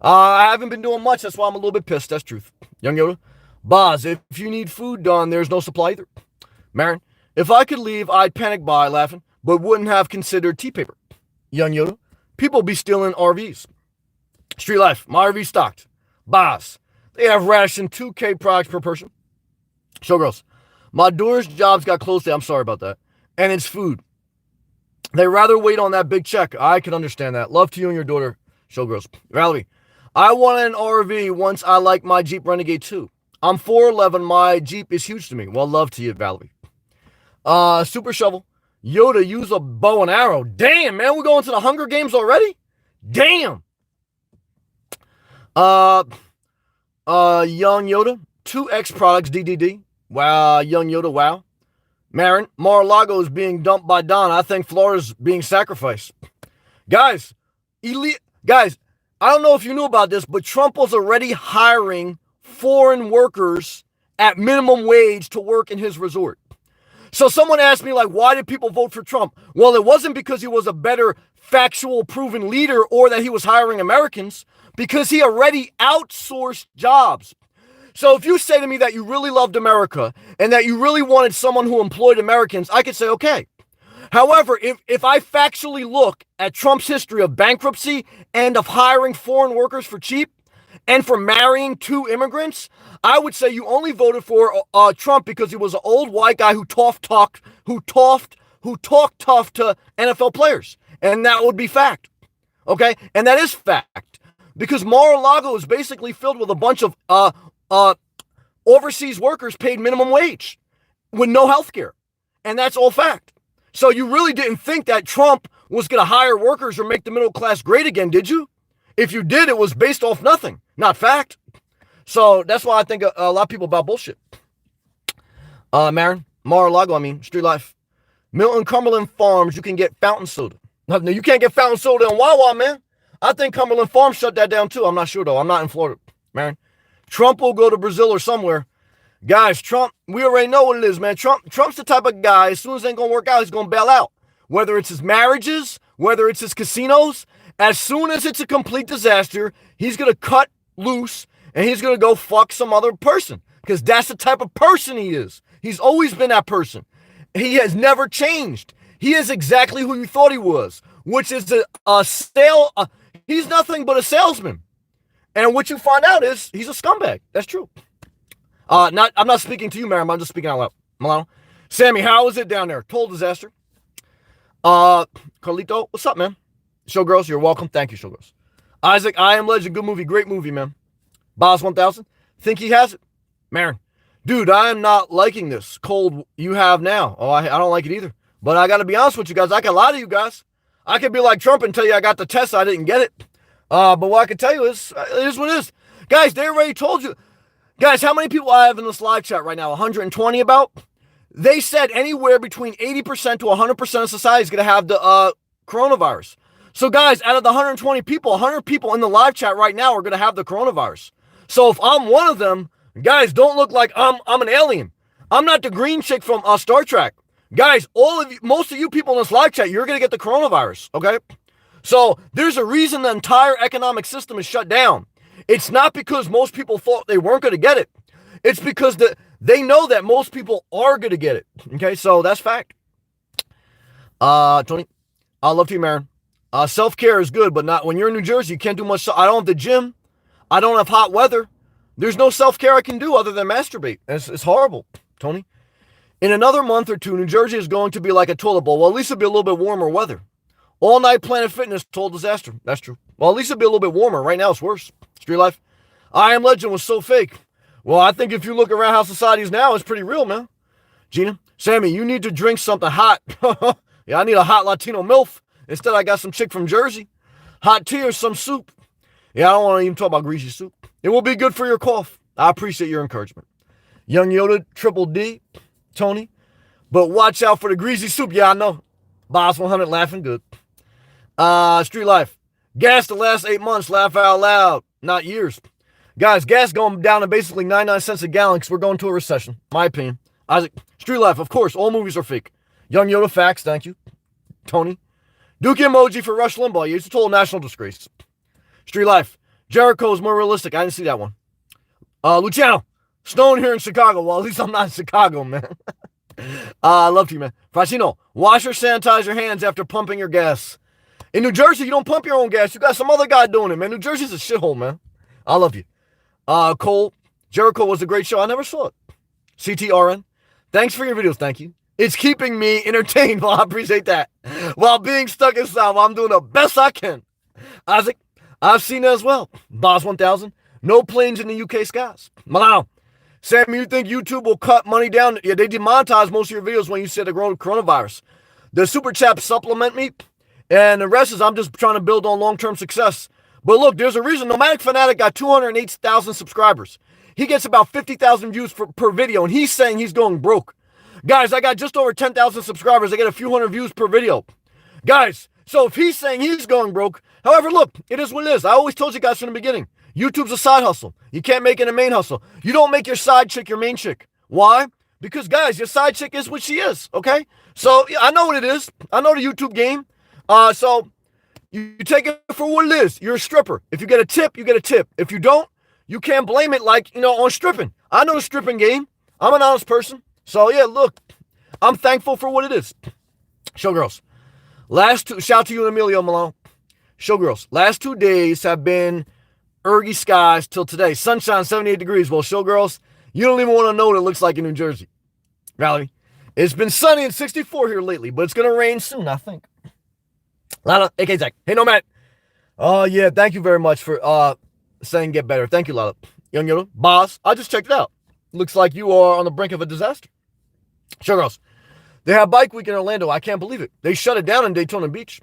I haven't been doing much. That's why I'm a little bit pissed. That's truth. Young Yoda. Boz, if you need food done, there's no supply either. Marin, if I could leave, I'd panic buy, laughing, but wouldn't have considered tea paper. Young Yoda. People be stealing RVs. Street life. My RV stocked. Boz. They have rationed 2K products per person. Showgirls. My daughter's jobs got closed today. I'm sorry about that. And it's food. They rather wait on that big check. I can understand that. Love to you and your daughter. Showgirls. Valerie. I wanted an RV once I liked my Jeep Renegade 2. I'm 4'11". My Jeep is huge to me. Well, love to you, Valerie. Super Shovel. Yoda, use a bow and arrow. Damn, man. We're going to the Hunger Games already? Damn. Young Yoda. 2X products, DDD. Wow, Young Yoda, wow. Marin, Mar-a-Lago is being dumped by Don. I think Florida's being sacrificed. Guys, I don't know if you knew about this, but Trump was already hiring foreign workers at minimum wage to work in his resort. So someone asked me, like, why did people vote for Trump? Well, it wasn't because he was a better factual proven leader or that he was hiring Americans, because he already outsourced jobs. So if you say to me that you really loved America and that you really wanted someone who employed Americans, I could say, okay. However, if I factually look at Trump's history of bankruptcy and of hiring foreign workers for cheap and for marrying two immigrants, I would say you only voted for Trump because he was an old white guy who talked tough to NFL players. And that would be fact. Okay? And that is fact. Because Mar-a-Lago is basically filled with a bunch of overseas workers paid minimum wage with no health care. And that's all fact. So you really didn't think that Trump was going to hire workers or make the middle class great again, did you? If you did, it was based off nothing, not fact. So that's why I think a lot of people about bullshit. Marin, Mar-a-Lago, Street life. Milton Cumberland Farms, you can get fountain soda. No, you can't get fountain soda in Wawa, man. I think Cumberland Farms shut that down too. I'm not sure though. I'm not in Florida, Marin. Trump will go to Brazil or somewhere. Guys, Trump, we already know what it is, man. Trump's the type of guy, as soon as it ain't going to work out, he's going to bail out. Whether it's his marriages, whether it's his casinos, as soon as it's a complete disaster, he's going to cut loose and he's going to go fuck some other person. Because that's the type of person he is. He's always been that person. He has never changed. He is exactly who you thought he was, which is he's nothing but a salesman. And what you find out is he's a scumbag. That's true. I'm not speaking to you, Marim. I'm just speaking out loud. Milano. Sammy, how is it down there? Total disaster. Carlito, what's up, man? Showgirls, you're welcome. Thank you, Showgirls. Isaac, I Am Legend. Good movie. Great movie, man. Boss 1000. Think he has it? Marin. Dude, I am not liking this cold you have now. Oh, I don't like it either. But I got to be honest with you guys. I can lie to you guys. I could be like Trump and tell you I got the test. I didn't get it. But what I can tell you is, it is what it is. Guys, they already told you. Guys, how many people I have in this live chat right now? 120 about? They said anywhere between 80% to 100% of society is going to have the coronavirus. So guys, out of the 120 people, 100 people in the live chat right now are going to have the coronavirus. So if I'm one of them, guys, don't look like I'm an alien. I'm not the green chick from Star Trek. Guys, most of you people in this live chat, you're going to get the coronavirus, okay? So there's a reason the entire economic system is shut down. It's not because most people thought they weren't going to get it. It's because they know that most people are going to get it. Okay, so that's fact. Tony, I love you, Marin. Self-care is good, but not when you're in New Jersey. You can't do much. I don't have the gym. I don't have hot weather. There's no self-care I can do other than masturbate. It's horrible, Tony. In another month or two, New Jersey is going to be like a toilet bowl. Well, at least it'll be a little bit warmer weather. All Night Planet Fitness total disaster. That's true. Well, at least it'll be a little bit warmer. Right now, it's worse. Street Life. I Am Legend was so fake. Well, I think if you look around how society is now, it's pretty real, man. Gina. Sammy, you need to drink something hot. Yeah, I need a hot Latino MILF. Instead, I got some chick from Jersey. Hot tea or some soup. Yeah, I don't want to even talk about greasy soup. It will be good for your cough. I appreciate your encouragement. Young Yoda, Triple D, Tony. But watch out for the greasy soup. Yeah, I know. Boss 100 laughing good. Street Life. Gas the last 8 months. Laugh out loud. Not years. Guys, gas going down to basically 99 cents a gallon because we're going to a recession. My opinion. Isaac. Street Life. Of course, all movies are fake. Young Yoda, facts. Thank you. Tony. Duke emoji for Rush Limbaugh. He's a total national disgrace. Street Life. Jericho's more realistic. I didn't see that one. Luciano. Snowing here in Chicago. Well, at least I'm not in Chicago, man. I love you, man. Fracino. Wash or sanitize your hands after pumping your gas. In New Jersey, you don't pump your own gas. You got some other guy doing it, man. New Jersey's a shithole, man. I love you. Cole. Jericho was a great show. I never saw it. CTRN. Thanks for your videos. Thank you. It's keeping me entertained. Well, I appreciate that. While being stuck inside, I'm doing the best I can. Isaac. I've seen it as well. Boss 1000. No planes in the UK skies. Milano. Sam, you think YouTube will cut money down? Yeah, they demonetize most of your videos when you said the coronavirus. The super chaps supplement me, and the rest is I'm just trying to build on long-term success. But look, there's a reason. Nomadic Fanatic got 208,000 subscribers. He gets about 50,000 views per video, and he's saying he's going broke. Guys, I got just over 10,000 subscribers. I get a few hundred views per video. Guys, so if he's saying he's going broke, however, look, it is what it is. I always told you guys from the beginning. YouTube's a side hustle. You can't make it a main hustle. You don't make your side chick your main chick. Why? Because, guys, your side chick is what she is, okay? So, yeah, I know what it is. I know the YouTube game. So, you take it for what it is. You're a stripper. If you get a tip, you get a tip. If you don't, you can't blame it like, on stripping. I know the stripping game. I'm an honest person. So, yeah, look, I'm thankful for what it is. Showgirls. Shout out to you and Emilio Malone. Showgirls. Last 2 days have been ergy skies till today. Sunshine, 78 degrees. Well, showgirls, you don't even want to know what it looks like in New Jersey. Valerie, it's been sunny and 64 here lately, but it's going to rain soon, I think. Lala, AK Zach. Hey, Nomad. Oh, yeah, thank you very much for saying get better. Thank you, Lala. Young Yoda. Boss, I just checked it out. Looks like you are on the brink of a disaster. Showgirls, they have Bike Week in Orlando. I can't believe it. They shut it down in Daytona Beach.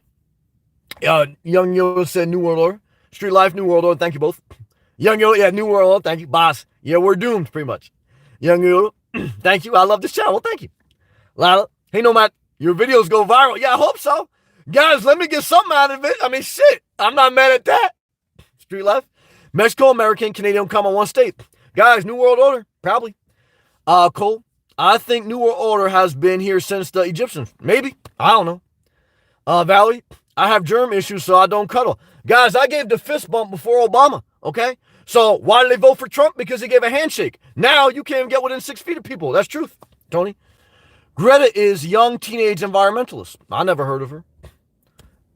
Young Yoda said New World Order. Street Life, New World Order, thank you both. Young Yoda, yeah, New World Order, thank you. Boss, yeah, we're doomed, pretty much. Young Yoda, thank you. I love this channel. Well, thank you. Lala, hey, Nomad, your videos go viral. Yeah, I hope so. Guys, let me get something out of it. I mean, shit, I'm not mad at that. Street Life, Mexico, American, Canadian come on one state. Guys, New World Order, probably. Cole, I think New World Order has been here since the Egyptians. Maybe. I don't know. Valerie, I have germ issues, so I don't cuddle. Guys, I gave the fist bump before Obama, okay? So why did they vote for Trump? Because he gave a handshake. Now you can't even get within 6 feet of people. That's truth, Tony. Greta is young teenage environmentalist. I never heard of her.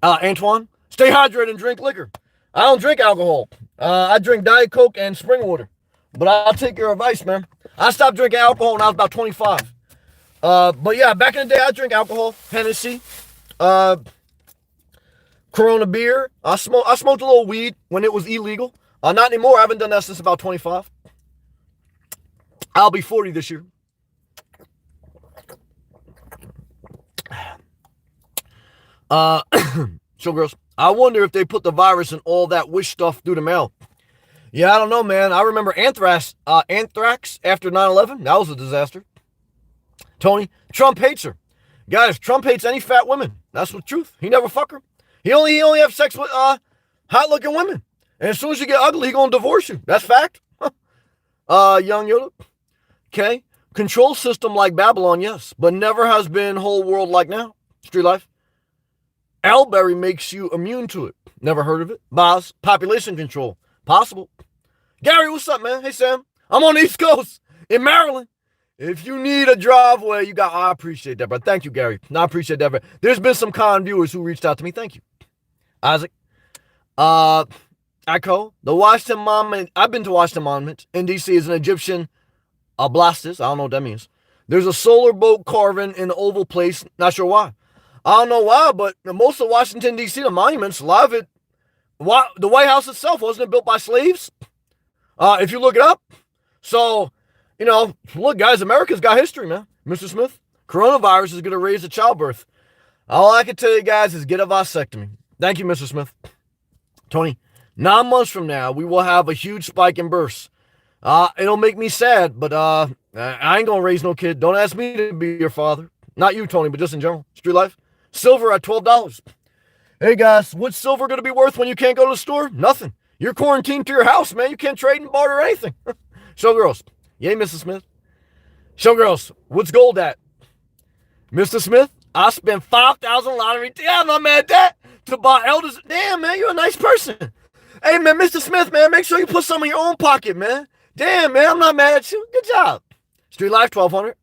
Antoine, stay hydrated and drink liquor. I don't drink alcohol. I drink Diet Coke and spring water. But I'll take your advice, man. I stopped drinking alcohol when I was about 25. But yeah, back in the day, I drink alcohol, Hennessy, Corona beer. I smoked a little weed when it was illegal. Not anymore. I haven't done that since about 25. I'll be 40 this year. Showgirls, I wonder if they put the virus and all that wish stuff through the mail. Yeah, I don't know, man. I remember anthrax after 9/11. That was a disaster. Tony, Trump hates her. Guys, Trump hates any fat women. That's the truth. He never fuck her. He only have sex with hot-looking women. And as soon as you get ugly, he gonna divorce you. That's fact. Young Yoda. Okay. Control system like Babylon, yes. But never has been whole world like now. Street Life. Alberry makes you immune to it. Never heard of it. Boss. Population control. Possible. Gary, what's up, man? Hey, Sam. I'm on the East Coast in Maryland. If you need a driveway, I appreciate that, bro. Thank you, Gary. I appreciate that, bro. There's been some kind viewers who reached out to me. Thank you. Isaac. Echo. The Washington Monument. I've been to Washington Monument in D.C. is an Egyptian oblasis. I don't know what that means. There's a solar boat carving in the Oval Place. Not sure why. I don't know why, but most of Washington, D.C., the monuments, a lot of it, the White House itself, wasn't it built by slaves? If you look it up. So, look, guys, America's got history, man. Mr. Smith, coronavirus is going to raise the childbirth. All I can tell you guys is get a vasectomy. Thank you, Mr. Smith. Tony, 9 months from now, we will have a huge spike in births. It'll make me sad, but I ain't going to raise no kid. Don't ask me to be your father. Not you, Tony, but just in general. Street life. Silver at $12. Hey, guys, what's silver going to be worth when you can't go to the store? Nothing. You're quarantined to your house, man. You can't trade and barter anything. Showgirls. Yay, Mrs. Smith. Showgirls, what's gold at? Mr. Smith, I spent 5,000 lottery. Yeah, I'm not mad at that. To buy elders. Damn, man, you're a nice person. Hey, man, Mr. Smith, man, make sure you put some in your own pocket, man. Damn, man, I'm not mad at you. Good job. Street Life, 1,200.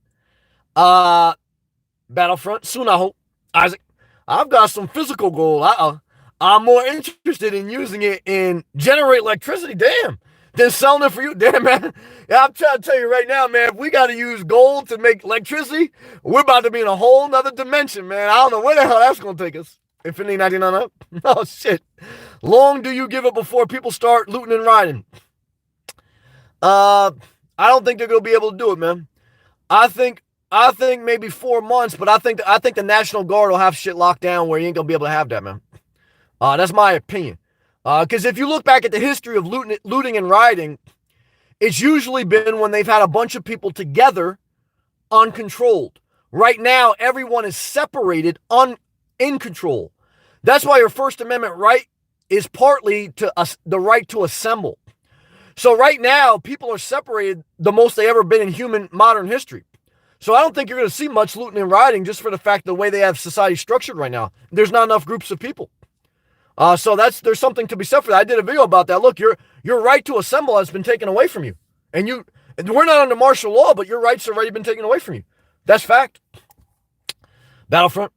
Battlefront, soon I hope. Isaac, I've got some physical gold. I'm more interested in using it in generate electricity, damn, than selling it for you. Damn, man. Yeah, I'm trying to tell you right now, man, if we got to use gold to make electricity, we're about to be in a whole nother dimension, man. I don't know where the hell that's going to take us. Infinity 99 up? Oh, shit. Long do you give it before people start looting and riding? I don't think they're going to be able to do it, man. I think maybe 4 months, but I think the National Guard will have shit locked down where you ain't gonna be able to have that, man. That's my opinion. Because if you look back at the history of looting and rioting, it's usually been when they've had a bunch of people together, uncontrolled. Right now, everyone is separated, in control. That's why your First Amendment right is partly to the right to assemble. So right now, people are separated the most they ever been in human modern history. So I don't think you're going to see much looting and rioting just for the fact the way they have society structured right now. There's not enough groups of people. So there's something to be said for that. I did a video about that. Look, your right to assemble has been taken away from you. And we're not under martial law, but your rights have already been taken away from you. That's fact. Battlefront,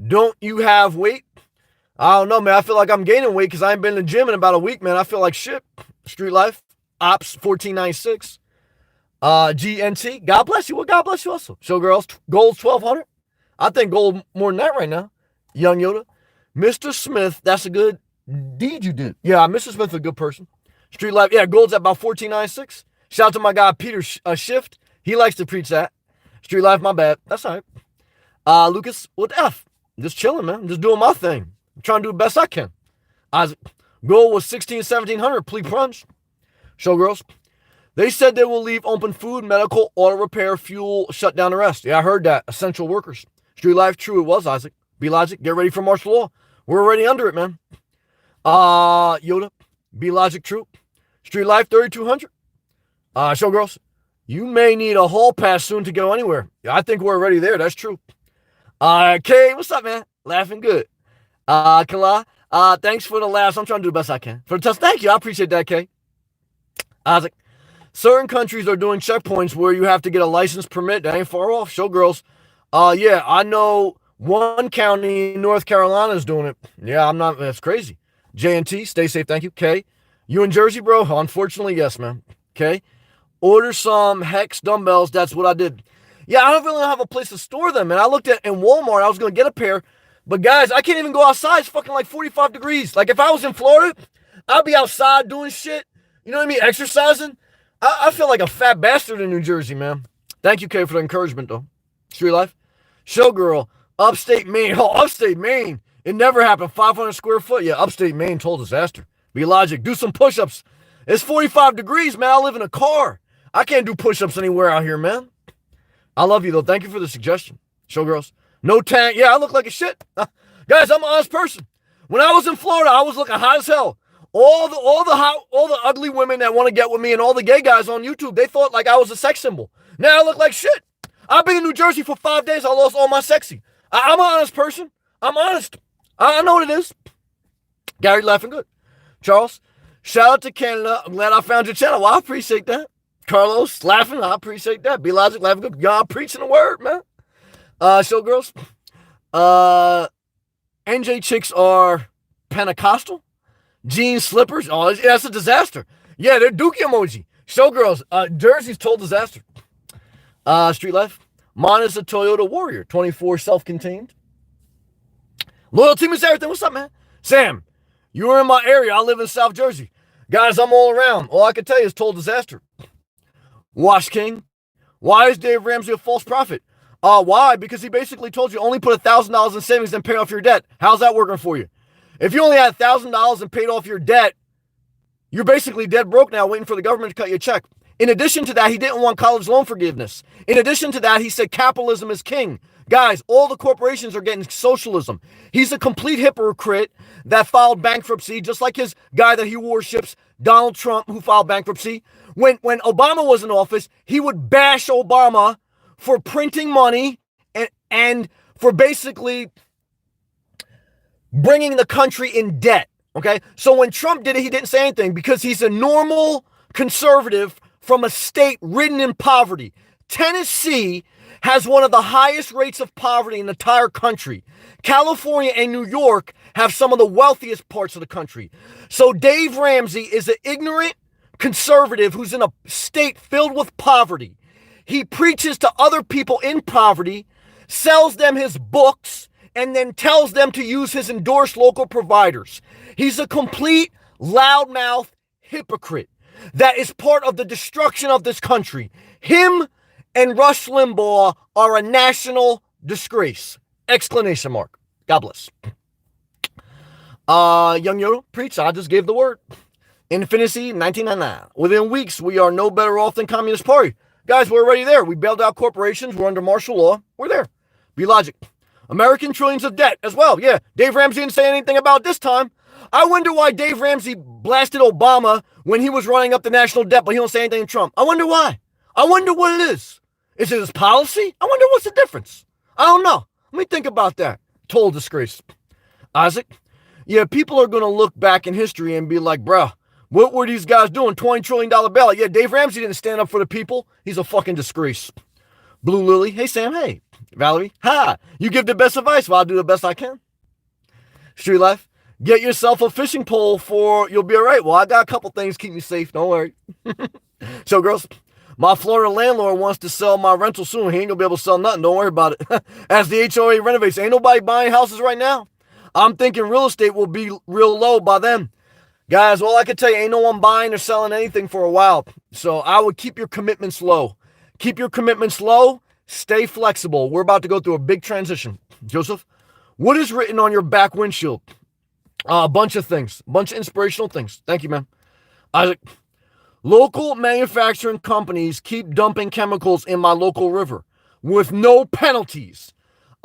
don't you have weight? I don't know, man. I feel like I'm gaining weight because I ain't been in the gym in about a week, man. I feel like shit. Street Life, Ops 1496. GNT, God bless you. Well, God bless you also. Showgirls, gold's 1,200. I think gold more than that right now. Young Yoda. Mr. Smith, that's a good deed you did. Yeah, Mr. Smith's a good person. Street Life, yeah, gold's at about 1496. Shout out to my guy, Peter Shift. He likes to preach that. Street Life, my bad. That's all right. Lucas, what the F? I'm just chilling, man. I'm just doing my thing. I'm trying to do the best I can. Isaac, gold was 1,700. Please plunge. Showgirls. They said they will leave open food, medical, auto repair, fuel, shut down the rest. Yeah, I heard that. Essential workers. Street Life, true it was, Isaac. Be logic, get ready for martial law. We're already under it, man. Yoda, be logic, true. Street Life, 3,200. Showgirls, you may need a hall pass soon to go anywhere. Yeah, I think we're already there. That's true. Kay, what's up, man? Laughing good. Kala, thanks for the laughs. I'm trying to do the best I can. For the test, thank you. I appreciate that, Kay. Isaac, certain countries are doing checkpoints where you have to get a license permit. That ain't far off. Showgirls. Yeah, I know one county in North Carolina is doing it. Yeah, that's crazy. J&T, stay safe, thank you. K, you in Jersey, bro? Unfortunately, yes, man. K, order some Hex dumbbells. That's what I did. Yeah, I don't really have a place to store them, man. I looked at in Walmart. I was going to get a pair. But, guys, I can't even go outside. It's fucking like 45 degrees. Like, if I was in Florida, I'd be outside doing shit. You know what I mean? Exercising. I feel like a fat bastard in New Jersey, man. Thank you, Kay, for the encouragement, though. Street Life. Showgirl. Upstate Maine. Oh, upstate Maine. It never happened. 500 square foot. Yeah, upstate Maine, total disaster. Be logic. Do some push-ups. It's 45 degrees, man. I live in a car. I can't do push-ups anywhere out here, man. I love you, though. Thank you for the suggestion. Showgirls. No tank. Yeah, I look like a shit. Guys, I'm an honest person. When I was in Florida, I was looking hot as hell. All the ugly women that want to get with me and all the gay guys on YouTube, they thought like I was a sex symbol. Now I look like shit. I've been in New Jersey for 5 days. I lost all my sexy. I'm an honest person. I'm honest. I know what it is. Gary laughing good. Charles, shout out to Canada. I'm glad I found your channel. Well, I appreciate that. Carlos laughing. I appreciate that. Be logic laughing good. Y'all preaching the word, man. Showgirls. NJ chicks are Pentecostal. Jeans, slippers. Oh, yeah, that's a disaster. Yeah, they're dookie emoji. Showgirls. Jersey's total disaster. Street Life. Mine is a Toyota Warrior, 24 self-contained. Loyalty is everything. What's up, man? Sam, you were in my area. I live in South Jersey. Guys, I'm all around. All I can tell you is total disaster. Wash King, why is Dave Ramsey a false prophet? Why? Because he basically told you only put $1,000 in savings and pay off your debt. How's that working for you? If you only had $1,000 and paid off your debt, you're basically dead broke now, waiting for the government to cut you a check. In addition to that, he didn't want college loan forgiveness. In addition to that, he said capitalism is king. Guys, all the corporations are getting socialism. He's a complete hypocrite that filed bankruptcy, just like his guy that he worships, Donald Trump, who filed bankruptcy. When Obama was in office, he would bash Obama for printing money and for basically bringing the country in debt. Okay, so when Trump did it, he didn't say anything because he's a normal conservative from a state ridden in poverty. Tennessee has one of the highest rates of poverty in the entire country. California and New York have some of the wealthiest parts of the country. So Dave Ramsey is an ignorant conservative who's in a state filled with poverty. He preaches to other people in poverty, sells them his books, and then tells them to use his endorsed local providers. He's a complete loudmouth hypocrite that is part of the destruction of this country. Him and Rush Limbaugh are a national disgrace. Exclamation mark. God bless. Young Yoda, preach. I just gave the word. Infinity 1999. Within weeks, we are no better off than Communist Party. Guys, we're already there. We bailed out corporations. We're under martial law. We're there. Be logic. American trillions of debt as well. Yeah, Dave Ramsey didn't say anything about this time. I wonder why Dave Ramsey blasted Obama when he was running up the national debt, but he don't say anything to Trump. I wonder why. I wonder what it is. Is it his policy? I wonder what's the difference. I don't know. Let me think about that. Total disgrace. Isaac? Yeah, people are going to look back in history and be like, bro, what were these guys doing? $20 trillion bailout. Yeah, Dave Ramsey didn't stand up for the people. He's a fucking disgrace. Blue Lily. Hey, Sam. Hey. Valerie. Ha. You give the best advice. Well, I'll do the best I can. Street Life. Get yourself a fishing pole you'll be all right. Well, I got a couple things keep me safe. Don't worry. So, girls, my Florida landlord wants to sell my rental soon. He ain't gonna be able to sell nothing. Don't worry about it. As the HOA renovates, ain't nobody buying houses right now. I'm thinking real estate will be real low by then. Guys, all I can tell you, ain't no one buying or selling anything for a while. So I would keep your commitments low. Keep your commitments low. Stay flexible. We're about to go through a big transition. Joseph, what is written on your back windshield? A bunch of things. A bunch of inspirational things. Thank you, man. Isaac, local manufacturing companies keep dumping chemicals in my local river with no penalties.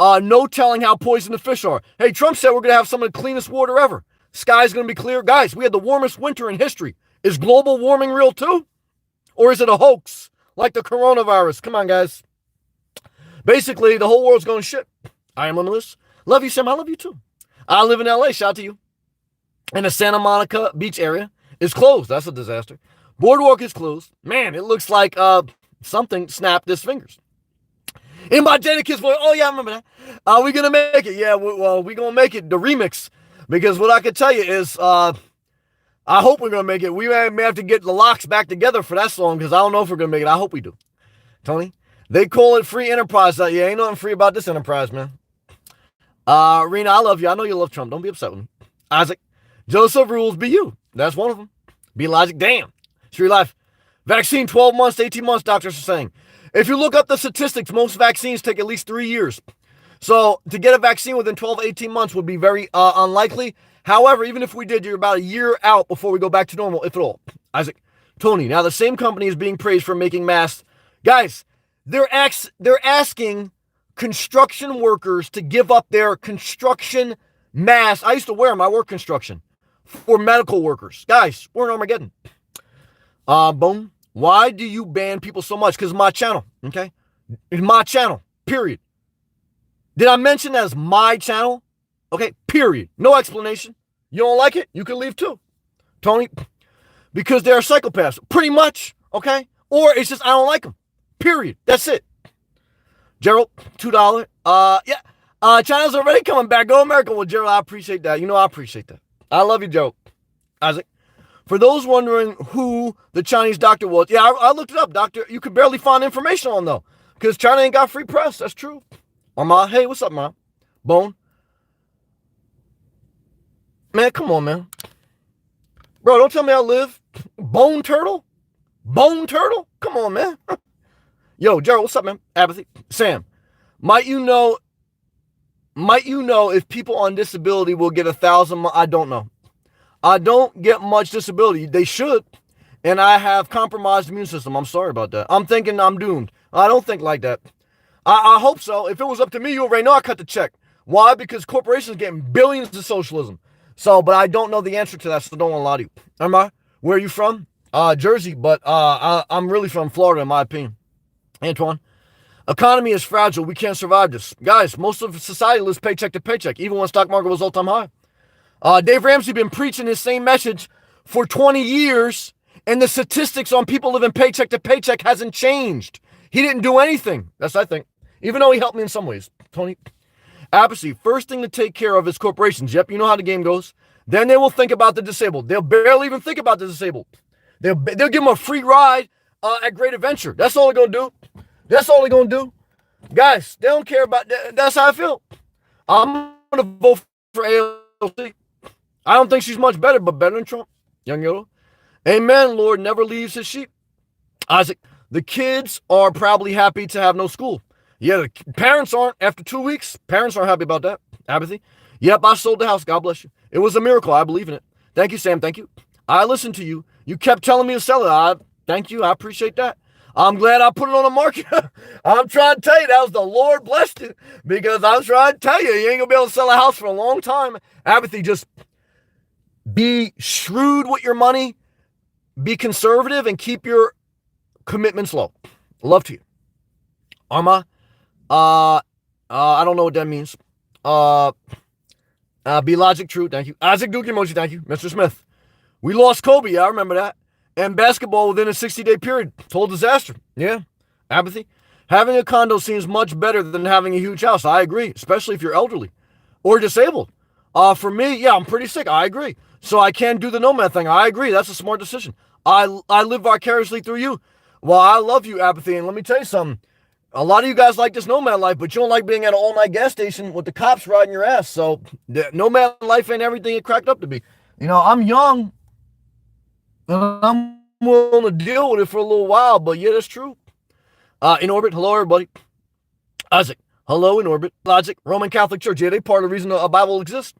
No telling how poison the fish are. Hey, Trump said we're going to have some of the cleanest water ever. Sky's going to be clear. Guys, we had the warmest winter in history. Is global warming real too? Or is it a hoax like the coronavirus? Come on, guys. Basically, the whole world's going shit. I am Limitless. Love you, Sam. I love you too. I live in LA. Shout out to you. And the Santa Monica Beach area is closed. That's a disaster. Boardwalk is closed. Man, it looks like something snapped his fingers. In my Jada Kids voice, oh yeah, I remember that. Are we gonna make it? Yeah, we gonna make it. The remix, because what I can tell you is, I hope we're gonna make it. We may have to get the locks back together for that song because I don't know if we're gonna make it. I hope we do. Tony, they call it free enterprise. Yeah, ain't nothing free about this enterprise, man. Rena, I love you. I know you love Trump. Don't be upset with me. Isaac, Joseph rules. Be you. That's one of them. Be logic. Damn. Street Life. Vaccine 12 months to 18 months. Doctors are saying. If you look up the statistics, most vaccines take at least 3 years. So to get a vaccine within 12 to 18 months would be very unlikely. However, even if we did, you're about a year out before we go back to normal, if at all. Isaac, Tony, now the same company is being praised for making masks. Guys, they're asking construction workers to give up their construction masks. I used to wear them. I work construction for medical workers. Guys, we're in Armageddon. Boom. Why do you ban people so much? Because my channel, okay? It's my channel, period. Did I mention that it's my channel? Okay, period. No explanation. You don't like it? You can leave too. Tony, because they're psychopaths, pretty much, okay? Or it's just I don't like them, period. That's it. Gerald, $2. Yeah. China's already coming back. Go America. Well, Gerald, I appreciate that. You know I appreciate that. I love you, Gerald. Isaac. For those wondering who the Chinese doctor was, yeah, I looked it up, doctor. You could barely find information on, though. Because China ain't got free press. That's true. Ma, hey, what's up, Ma? Bone. Man, come on, man. Bro, don't tell me I live. Bone turtle? Bone turtle? Come on, man. Yo, Gerald, what's up, man? Apathy. Sam, might you know if people on disability will get 1,000? I don't know. I don't get much disability. They should. And I have compromised immune system. I'm sorry about that. I'm thinking I'm doomed. I don't think like that. I hope so. If it was up to me, you already know I cut the check. Why? Because corporations are getting billions to socialism. So, but I don't know the answer to that, so don't want to lie to you. Am I? Where are you from? Jersey, but I'm really from Florida, in my opinion. Antoine, economy is fragile. We can't survive this. Guys, most of society lives paycheck to paycheck, even when stock market was all-time high. Dave Ramsey been preaching his same message for 20 years, and the statistics on people living paycheck to paycheck hasn't changed. He didn't do anything. That's, I think. Even though he helped me in some ways. Tony. Apathy. First thing to take care of is corporations. Yep, you know how the game goes. Then they will think about the disabled. They'll barely even think about the disabled. They'll give them a free ride at Great Adventure. That's all they're going to do. That's all they're going to do. Guys, they don't care about that. That's how I feel. I'm going to vote for AOC. I don't think she's much better, but better than Trump. Young Yoda. Amen, Lord never leaves his sheep. Isaac, the kids are probably happy to have no school. Yeah, the parents aren't. After 2 weeks, parents aren't happy about that. Apathy. Yep, I sold the house. God bless you. It was a miracle. I believe in it. Thank you, Sam. Thank you. I listened to you. You kept telling me to sell it. Thank you. I appreciate that. I'm glad I put it on the market. I'm trying to tell you, that was the Lord blessed it. Because I was trying to tell you, you ain't going to be able to sell a house for a long time. Apathy, just be shrewd with your money. Be conservative and keep your commitments low. Love to you. Arma, I don't know what that means. Be logic true, thank you. Isaac Duke emoji, thank you. Mr. Smith. We lost Kobe, I remember that. And basketball within a 60-day period. Total disaster. Yeah. Apathy. Having a condo seems much better than having a huge house. I agree, especially if you're elderly or disabled. For me, yeah, I'm pretty sick. I agree. So I can't do the nomad thing. I agree. That's a smart decision. I live vicariously through you. Well, I love you, Apathy. And let me tell you something. A lot of you guys like this nomad life, but you don't like being at an all-night gas station with the cops riding your ass. So the nomad life ain't everything it cracked up to be. You know, I'm young, and I'm willing to deal with it for a little while, but yeah, that's true. In orbit, hello, everybody. Isaac, hello, in orbit. Logic, Roman Catholic Church. Yeah, they part of the reason a Bible exists.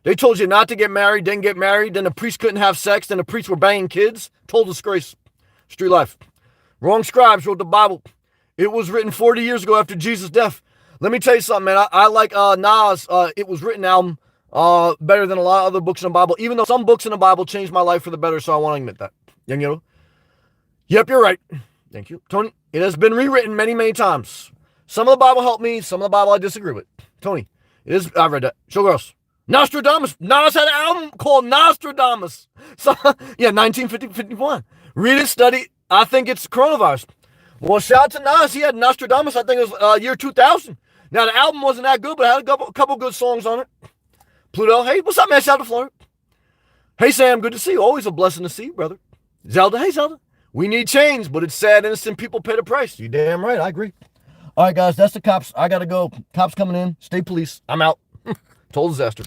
They told you not to get married, then get married, then the priest couldn't have sex, then the priests were banging kids. Total disgrace. Street life. Wrong scribes wrote the Bible. It was written 40 years ago after Jesus' death. Let me tell you something, man. I like Nas' It Was Written album better than a lot of other books in the Bible, even though some books in the Bible changed my life for the better, so I want to admit that. Young Yoda. Yep, you're right. Thank you. Tony, it has been rewritten many, many times. Some of the Bible helped me, some of the Bible I disagree with. Tony, I read that. Showgirls. Nostradamus. Nas had an album called Nostradamus. So, yeah, 1951. Read it, study. I think it's coronavirus. Well, shout out to Nas. He had Nostradamus, I think it was year 2000. Now, the album wasn't that good, but it had a couple good songs on it. Pluto, hey, what's up, man? Shout out to Florida. Hey, Sam, good to see you. Always a blessing to see you, brother. Zelda, hey, Zelda. We need change, but it's sad innocent people pay the price. You damn right, I agree. All right, guys, that's the cops. I got to go. Cops coming in. Stay police. I'm out. Total disaster.